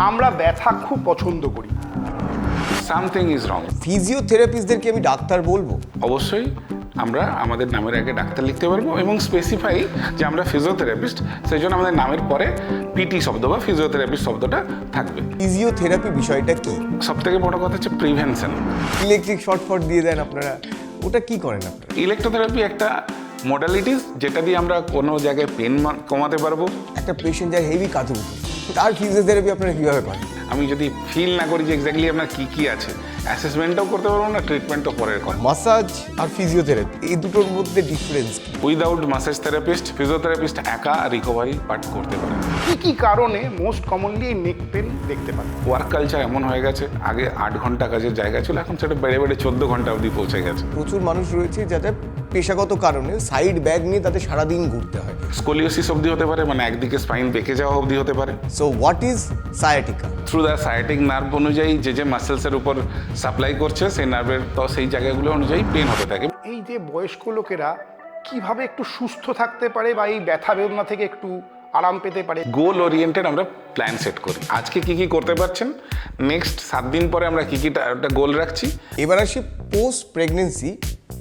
আমরা ব্যথা খুব পছন্দ করি। Something is wrong. ফিজিওথেরাপিস্টদেরকে আমি ডাক্তার বলবো? অবশ্যই আমরা আমাদের নামের আগে ডাক্তার লিখতে পারবো এবং স্পেসিফাই যে আমরা ফিজিওথেরাপিস্ট, সেই জন্য আমাদের নামের পরে পিটি শব্দ বা ফিজিওথেরাপিস্ট শব্দটা থাকবে। ফিজিওথেরাপি বিষয়টা কি? সব থেকে বড় কথা হচ্ছে প্রিভেনশন। ইলেকট্রিক শর্টফট দিয়ে দেন আপনারা, ওটা কি করেন আপনারা? ইলেকট্রোথেরাপি একটা মডালিটিস যেটা দিয়ে আমরা কোনো জায়গায় পেন কমাতে পারবো। একটা পেশেন্ট যার হেভি কাতুকুতু, তার ফিজিওথেরাপি আপনারা কীভাবে করেন? আমি যদি ফিল না করি যে এক্স্যাক্টলি আপনার কী কী আছে, অ্যাসেসমেন্টটাও করতে পারবো না, ট্রিটমেন্টও পরের কথা। মাসাজ আর ফিজিওথেরাপি এই দুটোর মধ্যে ডিফারেন্স কি? উইদাউট মাসাজ থেরাপিস্ট ফিজিওথেরাপিস্ট একা রিকভারি পার্ট করতে পারে। কি কি কারণে মোস্ট কমনলি নেক পেন দেখতে পান? ওয়ার্ক কালচার এমন হয়ে গেছে, আগে 8 ঘন্টা কাজের জায়গা ছিল, এখন সেটা বেড়ে বেড়ে 14 ঘন্টা অবধি পৌঁছে গেছে। প্রচুর মানুষ রয়েছে যাদের পেশাগত কারণে সাইড ব্যাগ নিয়ে তাদের সারাদিন ঘুরতে হয়। স্কোলিওসিস অবধি হতে পারে, মানে একদিকে স্পাইন বেঁকে যাওয়া অবধি হতে পারে। So what is sciatica? Through the sciatic nerve অনুযায়ী যে মাসেলসের উপর সাপ্লাই করছে সেই নার্ভের, তো সেই জায়গাগুলো অনুযায়ী পেন হতে থাকে। এই যে বয়স্ক লোকেরা কিভাবে একটু সুস্থ থাকতে পারে বা এই ব্যথা বেদনা থেকে একটু আরাম পেতে পারে? গোল ওরিয়েন্টেড আমরা প্ল্যান সেট করি, আজকে কি কি করতে পারছেন, নেক্সট 7 দিন পরে আমরা কি কি একটা গোল রাখছি। এবার আসি পোস্ট প্রেগনেন্সি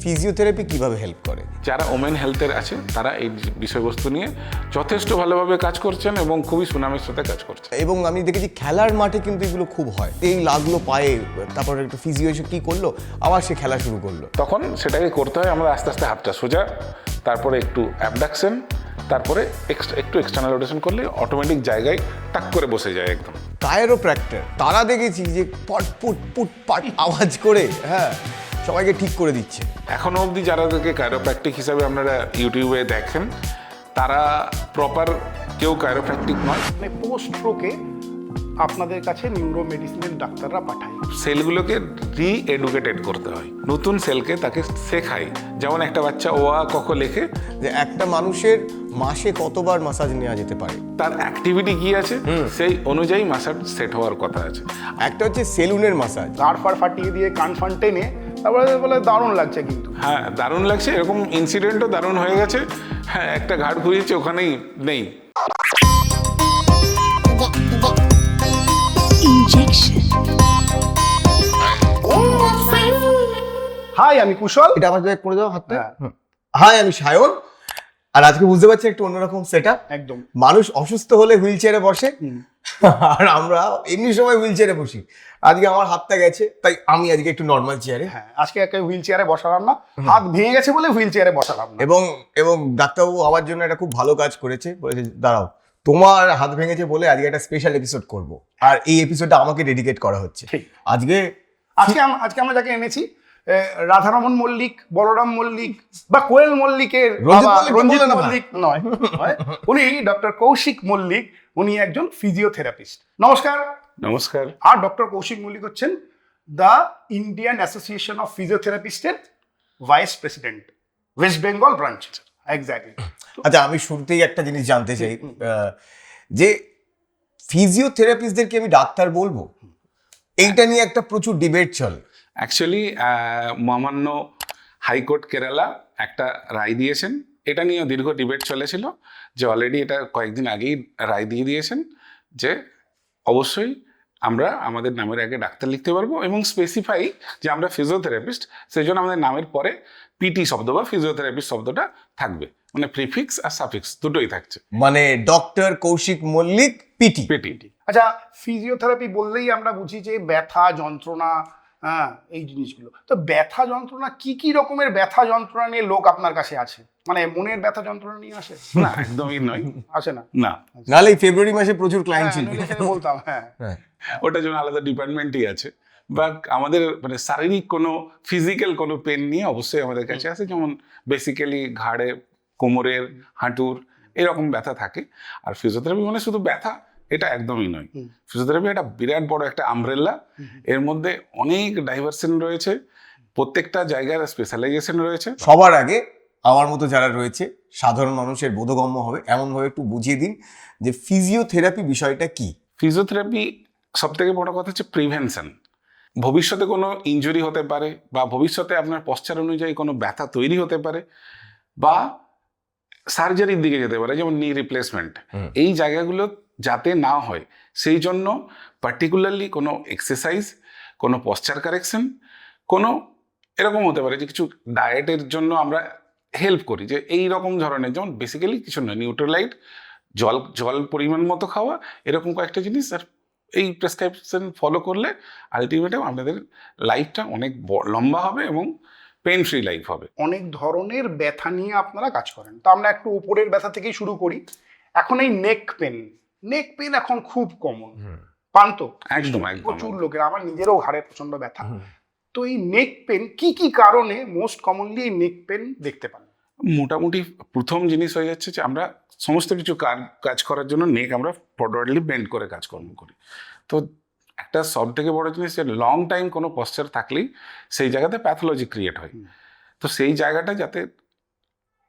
ফিজিওথেরাপি কিভাবে হেল্প করে? যারা ওমেন হেলথের আছে তারা এই বিষয়বস্তু নিয়ে যথেষ্ট ভালোভাবে কাজ করছেন এবং খুবই সুনামের সাথে কাজ করছেন। এবং আমি দেখেছি খেলার মাঠে কিন্তু এগুলো খুব হয়, এই লাগলো পায়ে, তারপর একটু ফিজিও এসে কী করলো, আবার সে খেলা শুরু করলো। তখন সেটাকে করতে হয় আমরা আস্তে আস্তে হাতটা সোজা, তারপরে একটু অ্যাবডাকশন, তারপরে একটু এক্সটার্নাল রোটেশন করলে অটোমেটিক জায়গায় টাক করে বসে যায় একদম। কায়োপ্র্যাক্টর তারা দেখেছি যে পট পুট পুট পাট আওয়াজ করে হ্যাঁ সবাইকে ঠিক করে দিচ্ছে। এখনও অবধি যারাদেরকে কায়োপ্র্যাকটিক হিসাবে আপনারা ইউটিউবে দেখেন তারা প্রপার কেউ কায়োপ্র্যাকটিক নয়। মানে পোস্ট স্ট্রোকে আপনাদের কাছে নিউরো মেডিসিনের ডাক্তাররা পাঠায়। সেলগুলোকে রি-এডুকেটেড করতে হয়, নতুন সেলকে তাকে শেখায়। যেমন একটা বাচ্চা ও আ ক খ লেখে, যে একটা মানুষের মাসে কতবার মাসাজ নেওয়া যেতে পারে, তার অ্যাক্টিভিটি কি আছে সেই অনুযায়ী মাসাজ সেট হওয়ার কথা আছে। একটা হচ্ছে সেলুনের মাসাজ, গাড় ফাড় ফাটিয়ে দিয়ে কান ফান টেনে তারপরে বলে দারুণ লাগছে কিন্তু। হ্যাঁ দারুণ লাগছে, এরকম ইনসিডেন্টও দারুণ হয়ে গেছে। হ্যাঁ একটা ঘাট ঘুরিয়েছে ওখানেই নেই। Injection. হাই, আমি কুশল। এটা আমার জায়গায় করে দাও হাতটা। হ্যাঁ। হাই, আমি সায়ন। আর আজকে বুঝতে পারছি একটু অন্যরকম সেটআপ। একদম। মানুষ অসুস্থ হলে হুইল চেয়ারে বসে, আর আমরা এমনি সময় হুইল চেয়ারে বসি। আজকে আমার হাতটা গেছে, তাই আমি আজকে একটু নর্মাল চেয়ারে। হ্যাঁ, আজকে একটা হুইল চেয়ারে বসালাম না, হাত ভেঙে গেছে বলে হুইল চেয়ারে বসালাম না। এবং ডাক্তারবাবু আমার জন্য একটা খুব ভালো কাজ করেছে, বলেছে দাঁড়াও তোমার হাত ভেঙেছে বলে আজকে একটা স্পেশাল এপিসোড করব, আর এই এপিসোডটা আমাকে ডেডিকেট করা হচ্ছে। ঠিক। আজকে আজকে আমরা যাকে এনেছি, রাধারমন মল্লিক, বলরাম মল্লিক বা কোয়েল মল্লিকের রঞ্জিত বাবা, মল্লিক রঞ্জিত বলে না ভাই। মল্লিক নয়, উনি ডক্টর কৌশিক মল্লিক। উনি একজন ফিজিওথেরাপিস্ট। নমস্কার। নমস্কার। আর ডক্টর কৌশিক মল্লিক হচ্ছেন দ্য ইন্ডিয়ান অ্যাসোসিয়েশন অফ ফিজিওথেরাপিস্টের vice president, West Bengal branch. Exactly. আচ্ছা, আমি শুরুতেই একটা জিনিস জানতে চাই, যে ফিজিওথেরাপিস্টদেরকে আমি ডাক্তার বলবো, এইটা নিয়ে একটা প্রচুর ডিবেট চলে। অ্যাকচুয়ালি মহামান্য হাইকোর্ট কেরালা একটা রায় দিয়েছেন, এটা নিয়ে দীর্ঘ ডিবেট চলেছিল, যে অলরেডি এটা কয়েকদিন আগেই রায় দিয়ে দিয়েছেন যে অবশ্যই আমরা আমাদের নামের আগে ডাক্তার লিখতে পারবো এবং স্পেসিফাই যে আমরা ফিজিওথেরাপিস্ট, সেই জন্য আমাদের নামের পরে পিটি শব্দ বা ফিজিওথেরাপিস্ট শব্দটা থাকবে, মানে প্রিফিক্স আর সাফিক্স দুটোই থাকছে। মানে doctor Kaushik Mallick PT. PT. আচ্ছা, ফিজিওথেরাপি বললেই আমরা বুঝি যে ব্যথা যন্ত্রণা, হ্যাঁ এই জিনিসগুলো। তো ব্যথা যন্ত্রণা কি কি রকমের ব্যথা যন্ত্রণা নিয়ে লোক আপনার কাছে আছে? মানে মনের ব্যথা যন্ত্রণা নিয়ে আসে? না, একদমই নয়, আসে না। না। নাহলে এই ফেব্রুয়ারি মাসে প্রচুর ক্লায়েন্ট ছিল। নইলে সেটা বলতাম। হ্যাঁ, ওটার জন্য আলাদা ডিপার্টমেন্টই আছে। বা আমাদের মানে শারীরিক কোনো ফিজিক্যাল কোনো পেন নিয়ে অবশ্যই আমাদের কাছে আছে, যেমন বেসিক্যালি ঘাড়ে, কোমরের, হাঁটুর এরকম ব্যথা থাকে। আর ফিজিওথেরাপি মানে শুধু ব্যথা এটা একদমই নয়। ফিজিওথেরাপি একটা বিরাট বড় একটা আমব্রেলা, এর মধ্যে অনেক ডাইভারশন রয়েছে, প্রত্যেকটা জায়গার স্পেশালাইজেশন রয়েছে। সবার আগে আমার মতো যারা রয়েছে সাধারণ মানুষের বোধগম্য হবে এমনভাবে একটু বুঝিয়ে দিন যে ফিজিওথেরাপি বিষয়টা কি। ফিজিওথেরাপি সব থেকে বড় কথা হচ্ছে প্রিভেনশন। ভবিষ্যতে কোনো ইনজুরি হতে পারে, বা ভবিষ্যতে আপনার পশ্চার অনুযায়ী কোনো ব্যথা তৈরি হতে পারে, বা সার্জারির দিকে যেতে পারে, যেমন নি রিপ্লেসমেন্ট। এই জায়গাগুলো যাতে না হয় সেই জন্য পার্টিকুলারলি কোনো এক্সারসাইজ, কোনো পশ্চার কারেকশন, কোনো এরকম হতে পারে যে কিছু ডায়েটের জন্য আমরা হেল্প করি, যে এই রকম ধরনের, যেমন বেসিক্যালি কিছু নয়, নিউট্রালাইট, জল পরিমাণ মতো খাওয়া, এরকম কয়েকটা জিনিস। আর এই প্রেসক্রিপশন ফলো করলে আলটিমেটলি আপনাদের লাইফটা অনেক লম্বা হবে এবং পেন ফ্রি লাইফ হবে। অনেক ধরনের ব্যথা নিয়ে আপনারা কাজ করেন, তো আমরা একটু উপরের ব্যথা থেকেই শুরু করি। এখন এই নেক পেন এখন খুব কমন, পান তো? একদম প্রচুর লোকের, আমার নিজেরও ঘাড়ে প্রচন্ড ব্যথা। তো এই নেক পেন কি কি কারণে মোস্ট কমনলি এই নেক পেন দেখতে পান? মোটামুটি প্রথম জিনিস হয়ে যাচ্ছে যে আমরা সমস্ত কিছু কাজ করার জন্য নেক আমরা ফরওয়ার্ডলি বেন্ড করে কাজকর্ম করি। তো একটা সব থেকে বড় জিনিস যে লং টাইম কোনো পশ্চার থাকলেই সেই জায়গাতে প্যাথোলজি ক্রিয়েট হয়। তো সেই জায়গাটা যাতে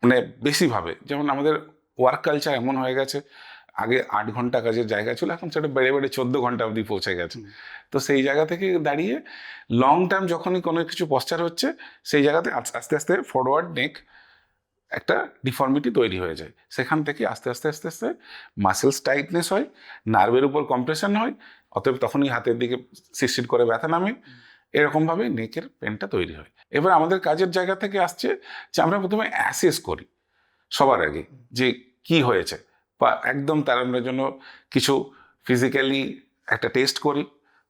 মানে বেশিভাবে, যেমন আমাদের ওয়ার্ক কালচার এমন হয়ে গেছে, আগে 8 ঘন্টা কাজের জায়গা ছিল, এখন সেটা বেড়ে 14 ঘন্টা অবধি পৌঁছে গেছে। তো সেই জায়গা থেকে দাঁড়িয়ে লং টার্ম যখনই কোনো কিছু পশ্চার হচ্ছে, সেই জায়গাতে আস্তে আস্তে ফরওয়ার্ড নেক একটা ডিফর্মিটি তৈরি হয়ে যায়। সেখান থেকে আস্তে আস্তে আস্তে আস্তে মাসেলস টাইটনেস হয়, নার্ভের উপর কম্প্রেশন হয়, অতএব তখনই হাতের দিকে শিরশির করে ব্যথা নামে। এরকমভাবে নেকের পেনটা তৈরি হয়। এবার আমাদের কাজের জায়গা থেকে আসছে যে আমরা প্রথমে অ্যাসেস করি সবার আগে যে কি হয়েছে, বা একদম তার জন্য কিছু ফিজিক্যালি একটা টেস্ট করি।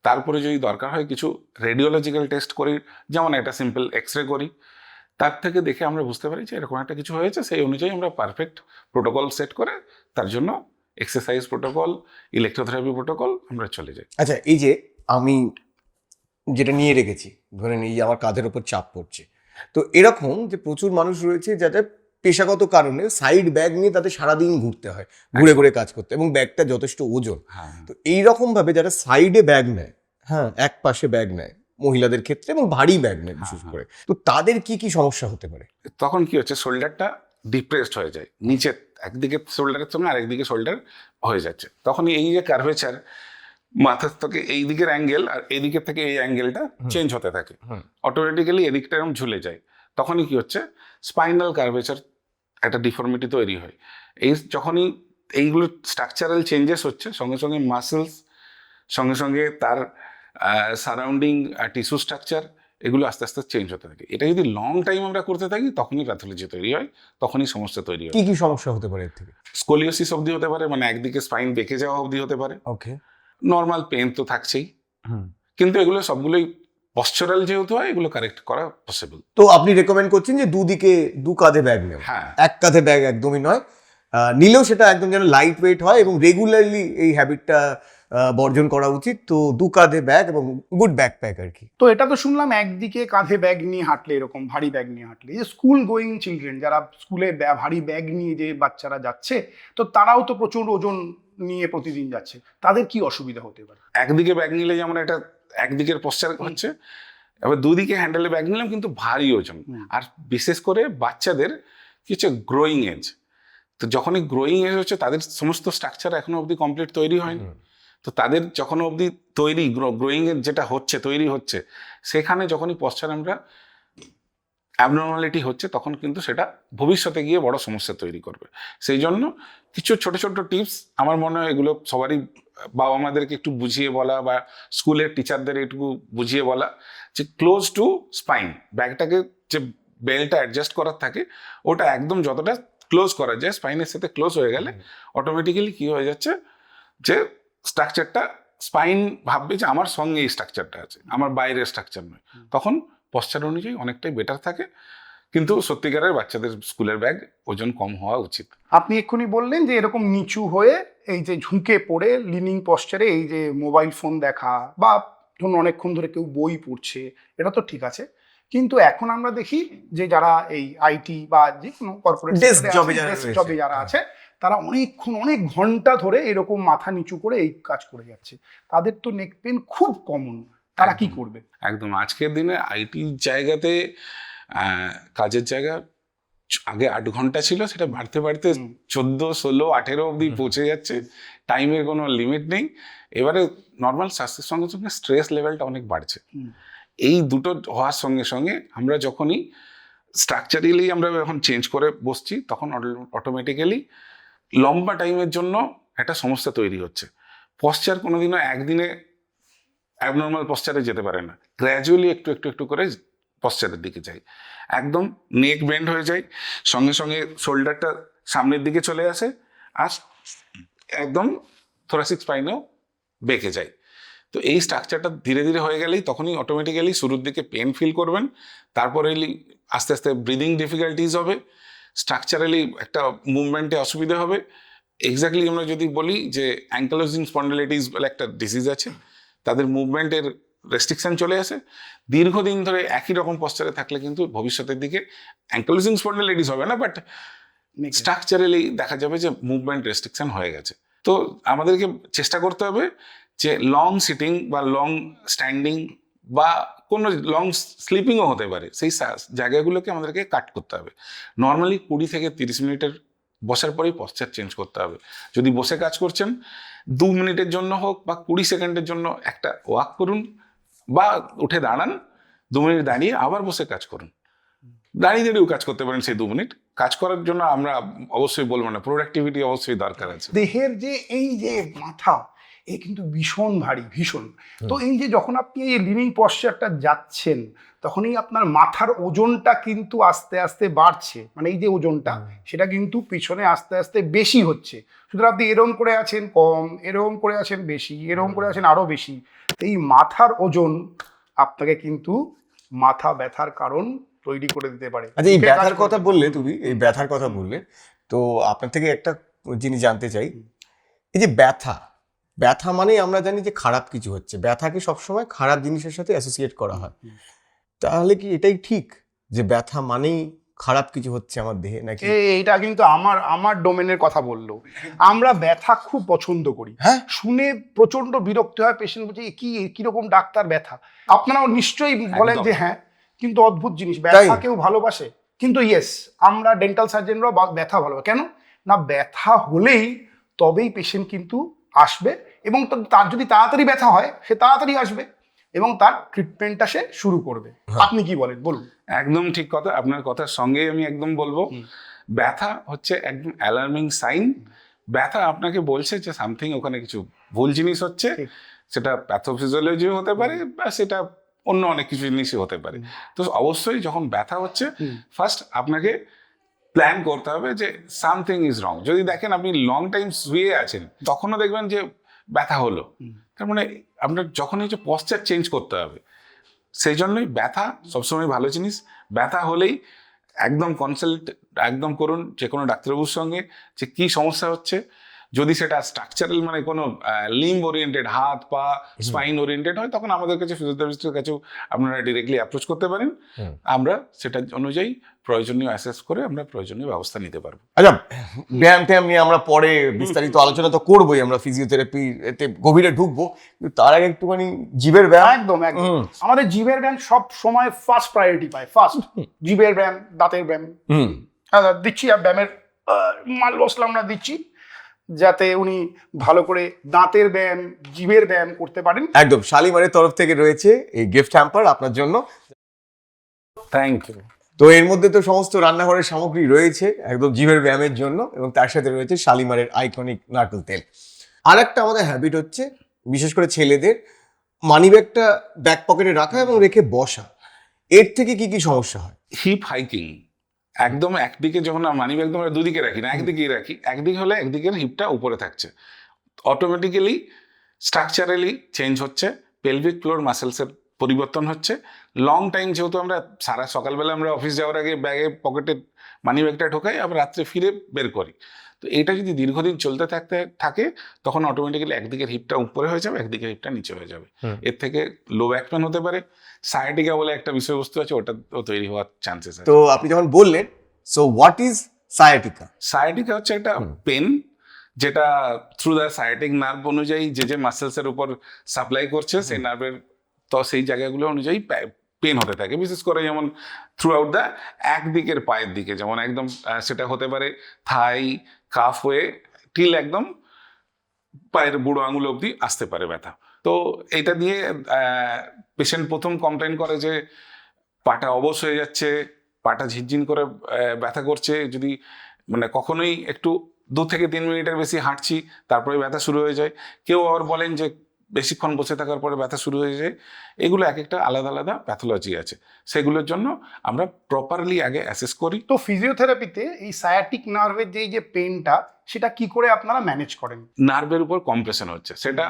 তারপরে যদি দরকার হয় কিছু রেডিওলজিক্যাল টেস্ট করি, যেমন একটা সিম্পল এক্স-রে করি। তার থেকে দেখে আমরা বুঝতে পারি যে এরকম একটা কিছু হয়েছে, সেই অনুযায়ী আমরা পারফেক্ট প্রোটোকল সেট করে তার জন্য এক্সারসাইজ প্রোটোকল, ইলেকট্রোথেরাপি প্রোটোকল আমরা চলে যাই। আচ্ছা, এই যে আমি যেটা নিয়ে রেখেছি, ধরেন এই যে আমার কাঁধের ওপর চাপ পড়ছে, তো এরকম যে প্রচুর মানুষ রয়েছে যাদের পেশাগত কারণে সাইড ব্যাগ নিয়ে তাদের সারাদিন ঘুরতে হয়, ঘুরে ঘুরে কাজ করতে, এবং ব্যাগটা যথেষ্ট ওজন। হ্যাঁ, তো এইরকম ভাবে যারা সাইডে ব্যাগ নেয়, হ্যাঁ, এক পাশে ব্যাগ নেয় মহিলাদের ক্ষেত্রে, এবং ভারী ব্যাগ নেয় বিশেষ করে, তো তাদের কি কি সমস্যা হতে পারে? তখন কি হচ্ছে, শোল্ডারটা ডিপ্রেসড হয়ে যায়, নিচে একদিকে শোল্ডারের সঙ্গে আরেকদিকে শোল্ডার হয়ে যাচ্ছে। তখন এই যে কার্ভেচার, মাথার থেকে এই দিকের অ্যাঙ্গেল আর এদিকের থেকে এই অ্যাঙ্গেলটা চেঞ্জ হতে থাকে, অটোমেটিক্যালি এদিকটা এরকম ঝুলে যায়। তখনই কি হচ্ছে, স্পাইনাল কার্ভেচার একটা ডিফর্মিটি তৈরি হয়। এই যখনই এইগুলো স্ট্রাকচারাল চেঞ্জেস হচ্ছে, সঙ্গে সঙ্গে মাসেলস, সঙ্গে সঙ্গে তার সারাউন্ডিং টিস্যু স্ট্রাকচার, এগুলো আস্তে আস্তে চেঞ্জ হতে থাকে। এটা যদি লং টাইম আমরা করতে থাকি, তখনই প্যাথোলজি তৈরি হয়, তখনই সমস্যা তৈরি হয়। কি কি সমস্যা হতে পারে এর থেকে? স্কোলিওসিস অবধি হতে পারে, মানে একদিকে স্পাইন বেঁকে যাওয়া অবধি হতে পারে। ওকে। নর্মাল পেন তো থাকছেই, কিন্তু এগুলো সবগুলোই পশ্চারাল যেহেতু হয়, এগুলো কারেক্ট করা পসিবল। তো আপনি রেকমেন্ড করছেন যে দুদিকে দু কাঁধে ব্যাগ নেও? হ্যাঁ, এক কাঁধে ব্যাগ একদমই নয়, নিলেও সেটা একদম যেন লাইট ওয়েট হয়, এবং রেগুলারলি এই হ্যাবিটটা বর্জন করা উচিত। তো দু কাঁধে ব্যাগ এবং গুড ব্যাকপ্যাক আর কি। তো এটা তো শুনলাম একদিকে কাঁধে ব্যাগ নিয়ে হাঁটলে, এরকম ভারী ব্যাগ নিয়ে হাঁটলে, এই যে স্কুল গোয়িং চিলড্রেন, যারা স্কুলে ভারী ব্যাগ নিয়ে যে বাচ্চারা যাচ্ছে, তো তারাও তো প্রচুর ওজন নিয়ে প্রতিদিন যাচ্ছে, তাদের কি অসুবিধা হতে পারে? একদিকে ব্যাগ নিলে যেমন একটা একদিকের পশ্চার হচ্ছে, এবার দুদিকে হ্যান্ডেলে ব্যাগ নিলাম কিন্তু ভারী ওজন। আর বিশেষ করে বাচ্চাদের কি হচ্ছে, গ্রোয়িং এজ, তো যখনই গ্রোয়িং এজ হচ্ছে, তাদের সমস্ত স্ট্রাকচার এখনো অবধি কমপ্লিট তৈরি হয়নি। তো তাদের যখন অবধি তৈরি গ্রোয়িং এর যেটা হচ্ছে, তৈরি হচ্ছে, সেখানে যখনই পশ্চার আমরা অ্যাবনর্মালিটি হচ্ছে, তখন কিন্তু সেটা ভবিষ্যতে গিয়ে বড় সমস্যা তৈরি করবে। সেই জন্য কিছু ছোট ছোট টিপস আমার মনে হয় এগুলো সবারই বাবা মাদেরকে একটু বুঝিয়ে বলা, বা স্কুলের টিচারদের একটু বুঝিয়ে বলা, যে ক্লোজ টু স্পাইন ব্যাগটাকে, যে বেল্টটা অ্যাডজাস্ট করার থাকে, ওটা একদম যতটা ক্লোজ করা যায় স্পাইনের সাথে ক্লোজ হয়ে গেলে অটোমেটিক্যালি কি হয়ে যাচ্ছে, যে স্ট্রাকচারটা স্পাইন ভাববে যে আমার সঙ্গে এই স্ট্রাকচারটা আছে, আমার বাইরের স্ট্রাকচার নয়। তখন পশ্চার অনুযায়ী অনেকটাই বেটার থাকে। কিন্তু সত্যিকারের বাচ্চাদের স্কুলের ব্যাগ ওজন কম হওয়া উচিত। আপনি এক্ষুনি বললেন যে এরকম নিচু হয়ে, এই যে ঝুঁকে পড়ে লিনিং পশ্চারে এই যে মোবাইল ফোন দেখা, বা ধরুন অনেকক্ষণ ধরে কেউ বই পড়ছে, এটা তো ঠিক আছে। কিন্তু এখন আমরা দেখি যে যারা এই আইটি বা যে কোনো কর্পোরেট ডেস্ক জবে যারা আছে, তারা অনেকক্ষণ, অনেক ঘন্টা ধরে এরকম মাথা নিচু করে এই কাজ করে যাচ্ছে, তাদের তো নেক পেন খুব কমন, তারা কি করবে? একদম আজকের দিনে আইটি জায়গাতে কাজের জায়গা আগে 8 ঘন্টা ছিল, সেটা বাড়তে বাড়তে 14, 16, 18 অবধি পৌঁছে যাচ্ছে। টাইমের কোনো লিমিট নেই। এবারে নর্মাল স্বাস্থ্যের সঙ্গে সঙ্গে স্ট্রেস লেভেলটা অনেক বাড়ছে। এই দুটো হওয়ার সঙ্গে সঙ্গে আমরা যখনই স্ট্রাকচারালি আমরা যখন চেঞ্জ করে বসছি, তখন অটোমেটিক্যালি লম্বা টাইমের জন্য একটা সমস্যা তৈরি হচ্ছে। পশ্চার কোনোদিনও একদিনে অ্যাবনর্মাল পশ্চারে যেতে পারে না, গ্র্যাজুয়ালি একটু একটু একটু করে পশ্চারের দিকে যায়। একদম নেক বেন্ড হয়ে যায়, সঙ্গে সঙ্গে শোল্ডারটা সামনের দিকে চলে আসে, আর একদম থোরাসিক স্পাইনেও বেঁকে যায়। তো এই স্ট্রাকচারটা ধীরে ধীরে হয়ে গেলেই তখনই অটোমেটিক্যালি শুরুর দিকে পেন ফিল করবেন, তারপরে আস্তে আস্তে ব্রিদিং ডিফিকাল্টিস হবে, স্ট্রাকচারালি একটা মুভমেন্টে অসুবিধা হবে। এক্স্যাক্টলি আমরা যদি বলি যে অ্যাঙ্কালোজিং স্পন্ডিলাইটিস বলে একটা ডিজিজ আছে, তাদের মুভমেন্টের রেস্ট্রিকশন চলে আসে। দীর্ঘদিন ধরে একই রকম পশ্চারে থাকলে কিন্তু ভবিষ্যতের দিকে অ্যাঙ্কালোজিং স্পন্ডিলাইটিস হবে না, বাট স্ট্রাকচারালি দেখা যাবে যে মুভমেন্ট রেস্ট্রিকশন হয়ে গেছে। তো আমাদেরকে চেষ্টা করতে হবে যে লং সিটিং বা লং স্ট্যান্ডিং বা কোনো লং স্লিপিংও হতে পারে, সেই জায়গাগুলোকে আমাদেরকে কাট করতে হবে। নর্মালি 20 থেকে 30 মিনিটের বসার পরেই পশ্চার চেঞ্জ করতে হবে। যদি বসে কাজ করছেন 2 মিনিটের জন্য হোক বা 20 সেকেন্ডের জন্য একটা ওয়াক করুন, বা উঠে দাঁড়ান, 2 মিনিট দাঁড়িয়ে আবার বসে কাজ করুন। দাঁড়িয়ে দাঁড়িয়েও কাজ করতে পারেন সেই 2 মিনিট। কাজ করার জন্য আমরা অবশ্যই বলবো না, প্রোডাক্টিভিটি অবশ্যই দরকার আছে। দেহের যে এই যে মাথা, এ কিন্তু ভীষণ ভারী, ভীষণ। তো এই যে যখন আপনি এই লিভিং পশ্চারটা যাচ্ছেন, তখনই আপনার মাথার ওজনটা কিন্তু আস্তে আস্তে বাড়ছে, মানে এই যে ওজনটা সেটা কিন্তু পিছনে আস্তে আস্তে বেশি হচ্ছে। সুতরাং আপনি এরম করে আছেন কম, এরম করে আছেন বেশি, এরম করে আছেন আরো বেশি। এই মাথার ওজন আপনাকে কিন্তু মাথা ব্যথার কারণ তৈরি করে দিতে পারে। আচ্ছা, এই ব্যথার কথা বললে, তুমি এই ব্যথার কথা বললে, তো আপনার থেকে একটা জিনিস জানতে চাই। এই যে ব্যথা মানে আমরা জানি যে খারাপ কিছু হচ্ছে, ব্যথাকে সবসময় খারাপ জিনিসের সাথে অ্যাসোসিয়েট করা হয়। তাহলে কি এটাই ঠিক যে ব্যথা মানেই খারাপ কিছু হচ্ছে আমার দেহে, নাকি? এইটা কিন্তু আমার ডোমেনের কথা বললো। আমরা ব্যথা খুব পছন্দ করি, হ্যাঁ, শুনে প্রচন্ড বিরক্তি হয়, পেশেন্ট বলছে কিরকম ডাক্তার ব্যথা। আপনারাও নিশ্চয়ই বলেন যে হ্যাঁ, কিন্তু অদ্ভুত জিনিস, ব্যথা কেউ ভালোবাসে। কিন্তু ইয়েস, আমরা ডেন্টাল সার্জনরাও ব্যথা ভালোবাসে। কেন না, ব্যথা হলেই তবেই পেশেন্ট কিন্তু আসবে, এবং তার যদি তাড়াতাড়ি ব্যথা হয় সে তাড়াতাড়ি আসবে এবং তার ট্রিটমেন্টটা সে শুরু করবে। আপনি কি বলেন, বলুন। একদম ঠিক কথা, আপনার কথার সঙ্গে আমি একদম বলবো। ব্যথা হচ্ছে একদম অ্যালার্মিং সাইন। ব্যথা আপনাকে বলছে যে সামথিং ওখানে কিছু ভুল জিনিস হচ্ছে। সেটা প্যাথোফিজিওলজি হতে পারে বা সেটা অন্য অনেক কিছু জিনিসই হতে পারে। তো অবশ্যই যখন ব্যথা হচ্ছে, ফার্স্ট আপনাকে প্ল্যান করতে হবে যে সামথিং ইজ রং। যদি দেখেন আপনি লং টাইম শুয়ে আছেন, তখনও দেখবেন যে ব্যথা হলো, তার মানে আপনার যখন এই যে পশ্চার চেঞ্জ করতে হবে। সেই জন্যই ব্যথা সবসময় ভালো জিনিস। ব্যথা হলেই একদম কনসাল্ট একদম করুন যে কোনো ডাক্তারবাবুর সঙ্গে, যে কী সমস্যা হচ্ছে। যদি সেটা স্ট্রাকচারাল মানে কোনো লিম্ব ওরিয়েন্টেড, হাত পা স্পাইন ওরিয়েন্টেড হয়, তখন আমাদের কাছে ফিজিওথেরাপিস্টের কাছেও আপনারা ডিরেক্টলি অ্যাপ্রোচ করতে পারেন। আমরা সেটার অনুযায়ী প্রয়োজনীয় অ্যাসেস করে আমরা প্রয়োজনীয় ব্যবস্থা নিতে পারবো। আচ্ছা, ব্যায়াম ট্যায়াম নিয়ে আমরা পরে বিস্তারিত আলোচনা তো করবোই, আমরা ফিজিওথেরাপি এতে গভীরে ঢুকবো, কিন্তু তার আগে একটুখানি জীবের ব্যায়াম। একদম একদম, আমাদের জীবের ব্যায়াম সব সময় ফার্স্ট প্রায়োরিটি পায়। ফার্স্ট জীবের ব্যায়াম, দাঁতের ব্যায়াম দিচ্ছি, আর ব্যায়ামের মাল মশলা আমরা দিচ্ছি যাতে উনি ভালো করে দাঁতের ব্যায়াম, জীবের ব্যায়াম করতে পারেন। একদম, শালিমারের তরফ থেকে রয়েছে এই গিফট হ্যাম্পার আপনার জন্য। Thank you. তো এর মধ্যে তো সমস্ত রান্নাঘরের সামগ্রী রয়েছে একদম জীবের ব্যায়ামের জন্য, এবং তার সাথে রয়েছে শালিমারের আইকনিক নারকেল তেল। আর একটা আমাদের হ্যাবিট হচ্ছে, বিশেষ করে ছেলেদের, মানি ব্যাগটা ব্যাক পকেটে রাখা এবং রেখে বসা। এর থেকে কি কি সমস্যা হয়? হিপ হাইকিং, একদম একদিকে যখন মানি ব্যাগ একদম দুদিকে রাখি না, একদিকেই রাখি। একদিকে হলে একদিকের হিপটা উপরে থাকছে, অটোমেটিক্যালি স্ট্রাকচারালি চেঞ্জ হচ্ছে, পেলভিক ফ্লোর মাসেলসের পরিবর্তন হচ্ছে। লং টাইম যেহেতু আমরা সারা সকালবেলা আমরা অফিস যাওয়ার আগে ব্যাগে পকেটে মানি ব্যাগটা ঢোকাই, আবার রাত্রে ফিরে বের করি। তো এটা যদি দীর্ঘদিন চলতে থাকে তখন অটোমেটিক্যালি একদিকের হিপটা উপরে হয়ে যাবে, একদিকের হিপটা নিচে হয়ে যাবে। এর থেকে লো ব্যাক পেন হতে পারে। সায়াটিকা বলে একটা বিষয়বস্তু আছে, ওটা তৈরি হওয়ার চান্সেস আছে। তো আপনি যখন বললেন, so what is sciatica? Sciatica হচ্ছে একটা পেন যেটা থ্রু দ্য সায়াটিক নার্ভ অনুযায়ী যে মাসেলসের উপর সাপ্লাই করছে, সেই নার্ভের তো সেই জায়গাগুলো অনুযায়ী পেন হতে থাকে। বিশেষ করে যেমন থ্রু আউট দ্য একদিকের পায়ের দিকে, যেমন একদম সেটা হতে পারে থাই, কাফ হয়ে টিল একদম পায়ের বুড়ো আঙুল অবধি আসতে পারে ব্যথা। তো এটা দিয়ে পেশেন্ট প্রথম কমপ্লেন করে যে পাটা অবশ হয়ে যাচ্ছে, পাটা ঝিনঝিন করে ব্যথা করছে। যদি মানে কখনোই একটু 2 থেকে 3 মিনিটের বেশি হাঁটছি, তারপরে ব্যথা শুরু হয়ে যায়। কেউ আবার বলেন যে বেশিক্ষণ বসে থাকার পরে ব্যথা শুরু হয়ে যায়। এগুলো এক একটা আলাদা আলাদা প্যাথোলজি আছে, সেগুলোর জন্য আমরা প্রপারলি আগে অ্যাসেস করি। তো ফিজিওথেরাপিতে এই সায়াটিক নার্ভের যে পেনটা, সেটা কি করে আপনারা ম্যানেজ করেন? নার্ভের উপর কম্প্রেশন হচ্ছে, সেটা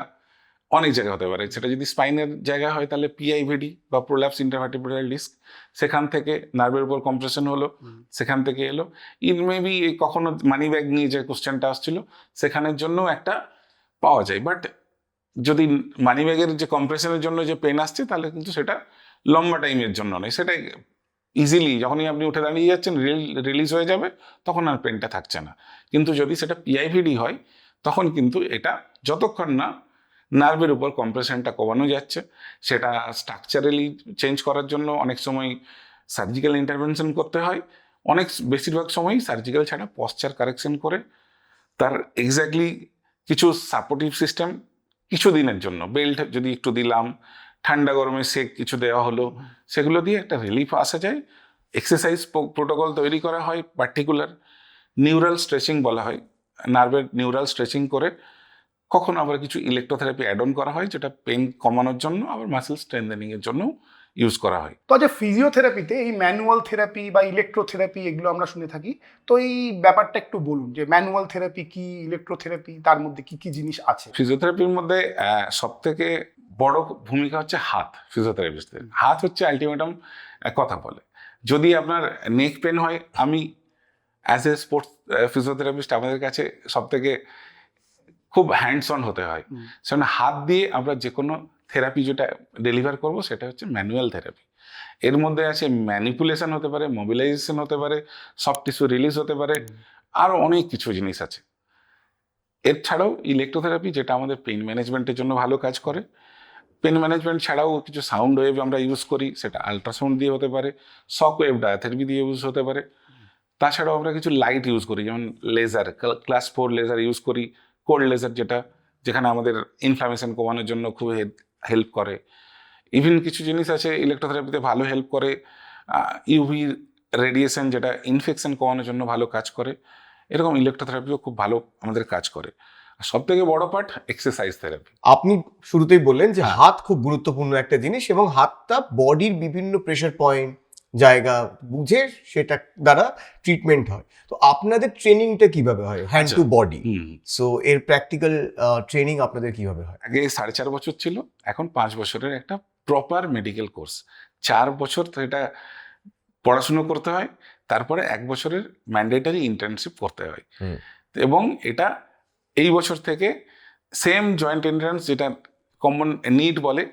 অনেক জায়গায় হতে পারে। সেটা যদি স্পাইনের জায়গায় হয় তাহলে পিআইভিডি বা প্রোল্যাপস ইন্টারভার্টিব্রাল ডিস্ক, সেখান থেকে নার্ভের উপর কম্প্রেশন হলো, সেখান থেকে এলো। ইন মেবি কখনো মানি ব্যাগ নিয়ে যে কোশ্চেনটা আসছিল, সেখানের জন্য একটা পাওয়া যায়। বাট যদি মানি ব্যাগের যে কম্প্রেশনের জন্য যে পেন আসছে, তাহলে কিন্তু সেটা লম্বা টাইমের জন্য নয়, সেটা ইজিলি যখনই আপনি উঠে দাঁড়িয়ে যাচ্ছেন রিলিজ হয়ে যাবে, তখন আর পেনটা থাকছে না। কিন্তু যদি সেটা পিআইভিডি হয়, তখন কিন্তু এটা যতক্ষণ না নার্ভের উপর কম্প্রেশনটা কমানো যাচ্ছে, সেটা স্ট্রাকচারালি চেঞ্জ করার জন্য অনেক সময় সার্জিক্যাল ইন্টারভেনশন করতে হয়। বেশিরভাগ সময়ই সার্জিক্যাল ছাড়া পশ্চার কারেকশন করে তার এক্স্যাক্টলি কিছু সাপোর্টিভ সিস্টেম কিছু দিনের জন্য, বেল্ট যদি একটু দিলাম, ঠান্ডা গরমে সেক কিছু দেওয়া হলো, সেগুলো দিয়ে একটা রিলিফ আসা যায়। এক্সারসাইজ প্রোটোকল তৈরি করা হয়, পার্টিকুলার নিউরাল স্ট্রেচিং বলা হয়, নার্ভের নিউরাল স্ট্রেচিং করে কখনো আবার কিছু ইলেকট্রোথেরাপি অ্যাড অন করা হয়, যেটা পেন কমানোর জন্য আবার মাসেল স্ট্রেংথেনিং এর জন্য ইউজ করা হয়। তো যে ফিজিওথেরাপিতে এই ম্যানুয়াল থেরাপি বা ইলেকট্রোথেরাপি এগুলো আমরা শুনে থাকি, তো এই ব্যাপারটা একটু বলুন যে ম্যানুয়াল থেরাপি কি, ইলেকট্রোথেরাপি, তার মধ্যে কি কি জিনিস আছে? ফিজিওথেরাপির মধ্যে সব থেকে বড় ভূমিকা হচ্ছে হাত। ফিজিওথেরাপিস্টদের হাত হচ্ছে আলটিমেটাম কথা বলে। যদি আপনার নেক পেন হয়, আমি অ্যাজ এ স্পোর্টস ফিজিওথেরাপিস্ট আমাদের কাছে সব থেকে খুব হ্যান্ডস অন হতে হয়। সেজন্য হাত দিয়ে আমরা যে কোনো থেরাপি যেটা ডেলিভার করব, সেটা হচ্ছে ম্যানুয়াল থেরাপি। এর মধ্যে আছে ম্যানিপুলেশন হতে পারে, মোবিলাইজেশন হতে পারে, সফট টিস্যু রিলিজ হতে পারে, আরও অনেক কিছু জিনিস আছে। এছাড়াও ইলেকট্রোথেরাপি, যেটা আমাদের পেইন ম্যানেজমেন্টের জন্য ভালো কাজ করে। পেন ম্যানেজমেন্ট ছাড়াও কিছু সাউন্ড ওয়েভ আমরা ইউজ করি, সেটা আলট্রাসাউন্ড দিয়ে হতে পারে, শক ওয়েভ ডায়াথেরাপি দিয়ে ইউজ হতে পারে। তাছাড়াও আমরা কিছু লাইট ইউজ করি, যেমন লেজার, ক্লাস 4 লেজার ইউজ করি, কোল্ড লেজার, যেখানে আমাদের ইনফ্লামেশন কমানোর জন্য খুব হেল্প করে। ইভিন কিছু জিনিস আছে ইলেকট্রোথেরাপিতে ভালো হেল্প করে, ইউভি রেডিয়েশন, যেটা ইনফেকশন কমানোর জন্য ভালো কাজ করে। এরকম ইলেকট্রোথেরাপিও খুব ভালো আমাদের কাজ করে। সব থেকে বড় পার্ট এক্সারসাইজ থেরাপি। আপনি শুরুতেই বললেন যে হাত খুব গুরুত্বপূর্ণ একটা জিনিস এবং হাতটা বডির বিভিন্ন প্রেশার পয়েন্ট জায়গা বুঝে সেটা দ্বারা ট্রিটমেন্ট হয়। তো আপনাদের ট্রেনিংটা কিভাবে হয় হ্যান্ড টু বডি? সো এর প্র্যাকটিক্যাল ট্রেনিং আপনাদের কিভাবে হয়? আগে 4.5 বছর ছিল, এখন 5 বছরের একটা প্রপার মেডিকেল কোর্স। 4 বছর তো এটা পড়াশুনো করতে হয়, তারপরে 1 বছরের ম্যান্ডেটারি ইন্টার্নশিপ করতে হয়। এবং এটা এই বছর থেকে সেম জয়েন্ট এন্ট্রান্স, যেটা কমন নিট বলে,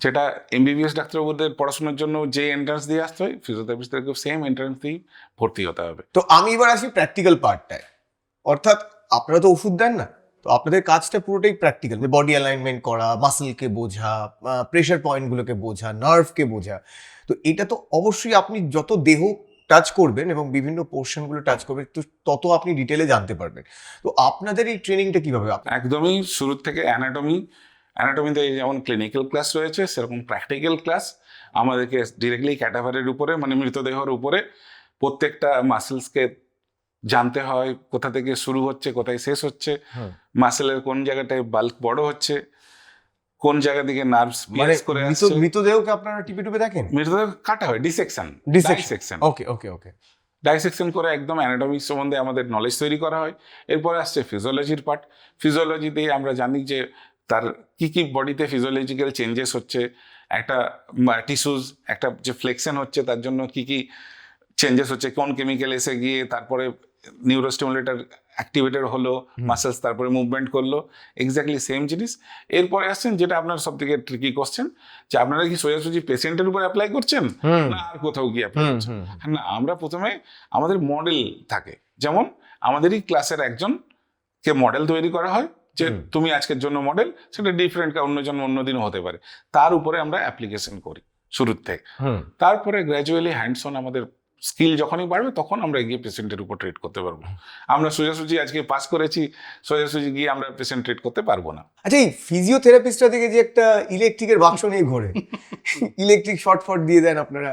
যেটা এমবিবিএস ডাক্তারবাবুদের পড়াশোনার জন্য যে এন্ট্রান্স দিয়ে আসতে হয়, ফিজিওথেরাপিস্টদেরকেও সেম এন্ট্রান্স দিয়ে ভর্তি হতে হবে। তো আমি এবার আসি প্র্যাকটিক্যাল পার্টটায়, অর্থাৎ আপনারা তো ওষুধ দেন না, তো আপনাদের কাজটা পুরোটাই প্র্যাকটিক্যাল, বডি অ্যালাইনমেন্ট করা, মাসেলকে বোঝা, প্রেশার পয়েন্টগুলোকে বোঝা, নার্ভকে বোঝা। তো এটা তো অবশ্যই আপনি যত দেহ টাচ করবেন এবং বিভিন্ন পোর্শনগুলো টাচ করবেন, তো তত আপনি ডিটেলে জানতে পারবেন। তো আপনাদের এই ট্রেনিংটা কিভাবে? একদমই শুরু থেকে অ্যানাটমিতে যেমন ক্লিনিক্যাল ক্লাস রয়েছে, সেরকম প্র্যাকটিক্যাল ক্লাস আমাদেরকে ডিরেক্টলি ক্যাটাভারের উপরে, মানে মৃতদেহের উপরে প্রত্যেকটা মাসেলসকে জানতে হয়, কোথা থেকে শুরু হচ্ছে, কোথায় শেষ হচ্ছে, মাসেলের কোন জায়গাটায় বাল্ক বড় হচ্ছে, কোন জায়গা থেকে নার্ভস প্লেস করে আসছে। মৃতদেহকে আপনারা টিপে টিপে দেখেন? মৃতদেহ কাটা হয়, ডিসেকশন। ওকে ওকে ওকে। ডাইসেকশন করে একদম অ্যানাটমি সম্বন্ধে আমাদের নলেজ তৈরি করা হয়। এরপরে আসছে ফিজিওলজির পার্ট। ফিজিওলজিতে আমরা জানি যে তার কি কি বডিতে ফিজিওলজিক্যাল চেঞ্জেস হচ্ছে, একটা টিস্যুজ একটা যে ফ্লেকশন হচ্ছে তার জন্য কি কি চেঞ্জেস হচ্ছে, কোন কেমিক্যাল এসে গিয়ে তারপরে নিউরোস্টিমুলেটর অ্যাক্টিভেটেড হলো, মাসেলস তারপরে মুভমেন্ট করলো, এক্স্যাক্টলি সেম জিনিস। এরপরে আসছেন যেটা আপনার সব থেকে ট্রিকি কোশ্চেন, যে আপনারা কি সোজাসুজি পেশেন্টের উপর অ্যাপ্লাই করছেন না আর কোথাও গিয়ে অ্যাপ্লাই করছেন? না, আমরা প্রথমে আমাদের মডেল থাকে, যেমন আমাদেরই ক্লাসের একজনকে মডেল তৈরি করা হয়, যে তুমি আজকের জন্য মডেল, সেটা ডিফারেন্ট, অন্যজন অন্যদিনও হতে পারে। তার উপরে আমরা অ্যাপ্লিকেশন করি শুরুর থেকে। তারপরে গ্র্যাজুয়ালি হ্যান্ডস অন আমাদের স্কিল যখনই বাড়বে, তখন আমরা গিয়ে পেশেন্টের উপর ট্রিট করতে পারবো। আমরা সোজাসুজি আজকে পাস করেছি, সোজাসুজি গিয়ে আমরা পেশেন্ট ট্রিট করতে পারবো না। আচ্ছা, এই ফিজিওথেরাপিস্টরা থেকে যে একটা ইলেকট্রিকের বাক্স নিয়ে ঘোরে, ইলেকট্রিক শর্ট ফট দিয়ে দেন আপনারা,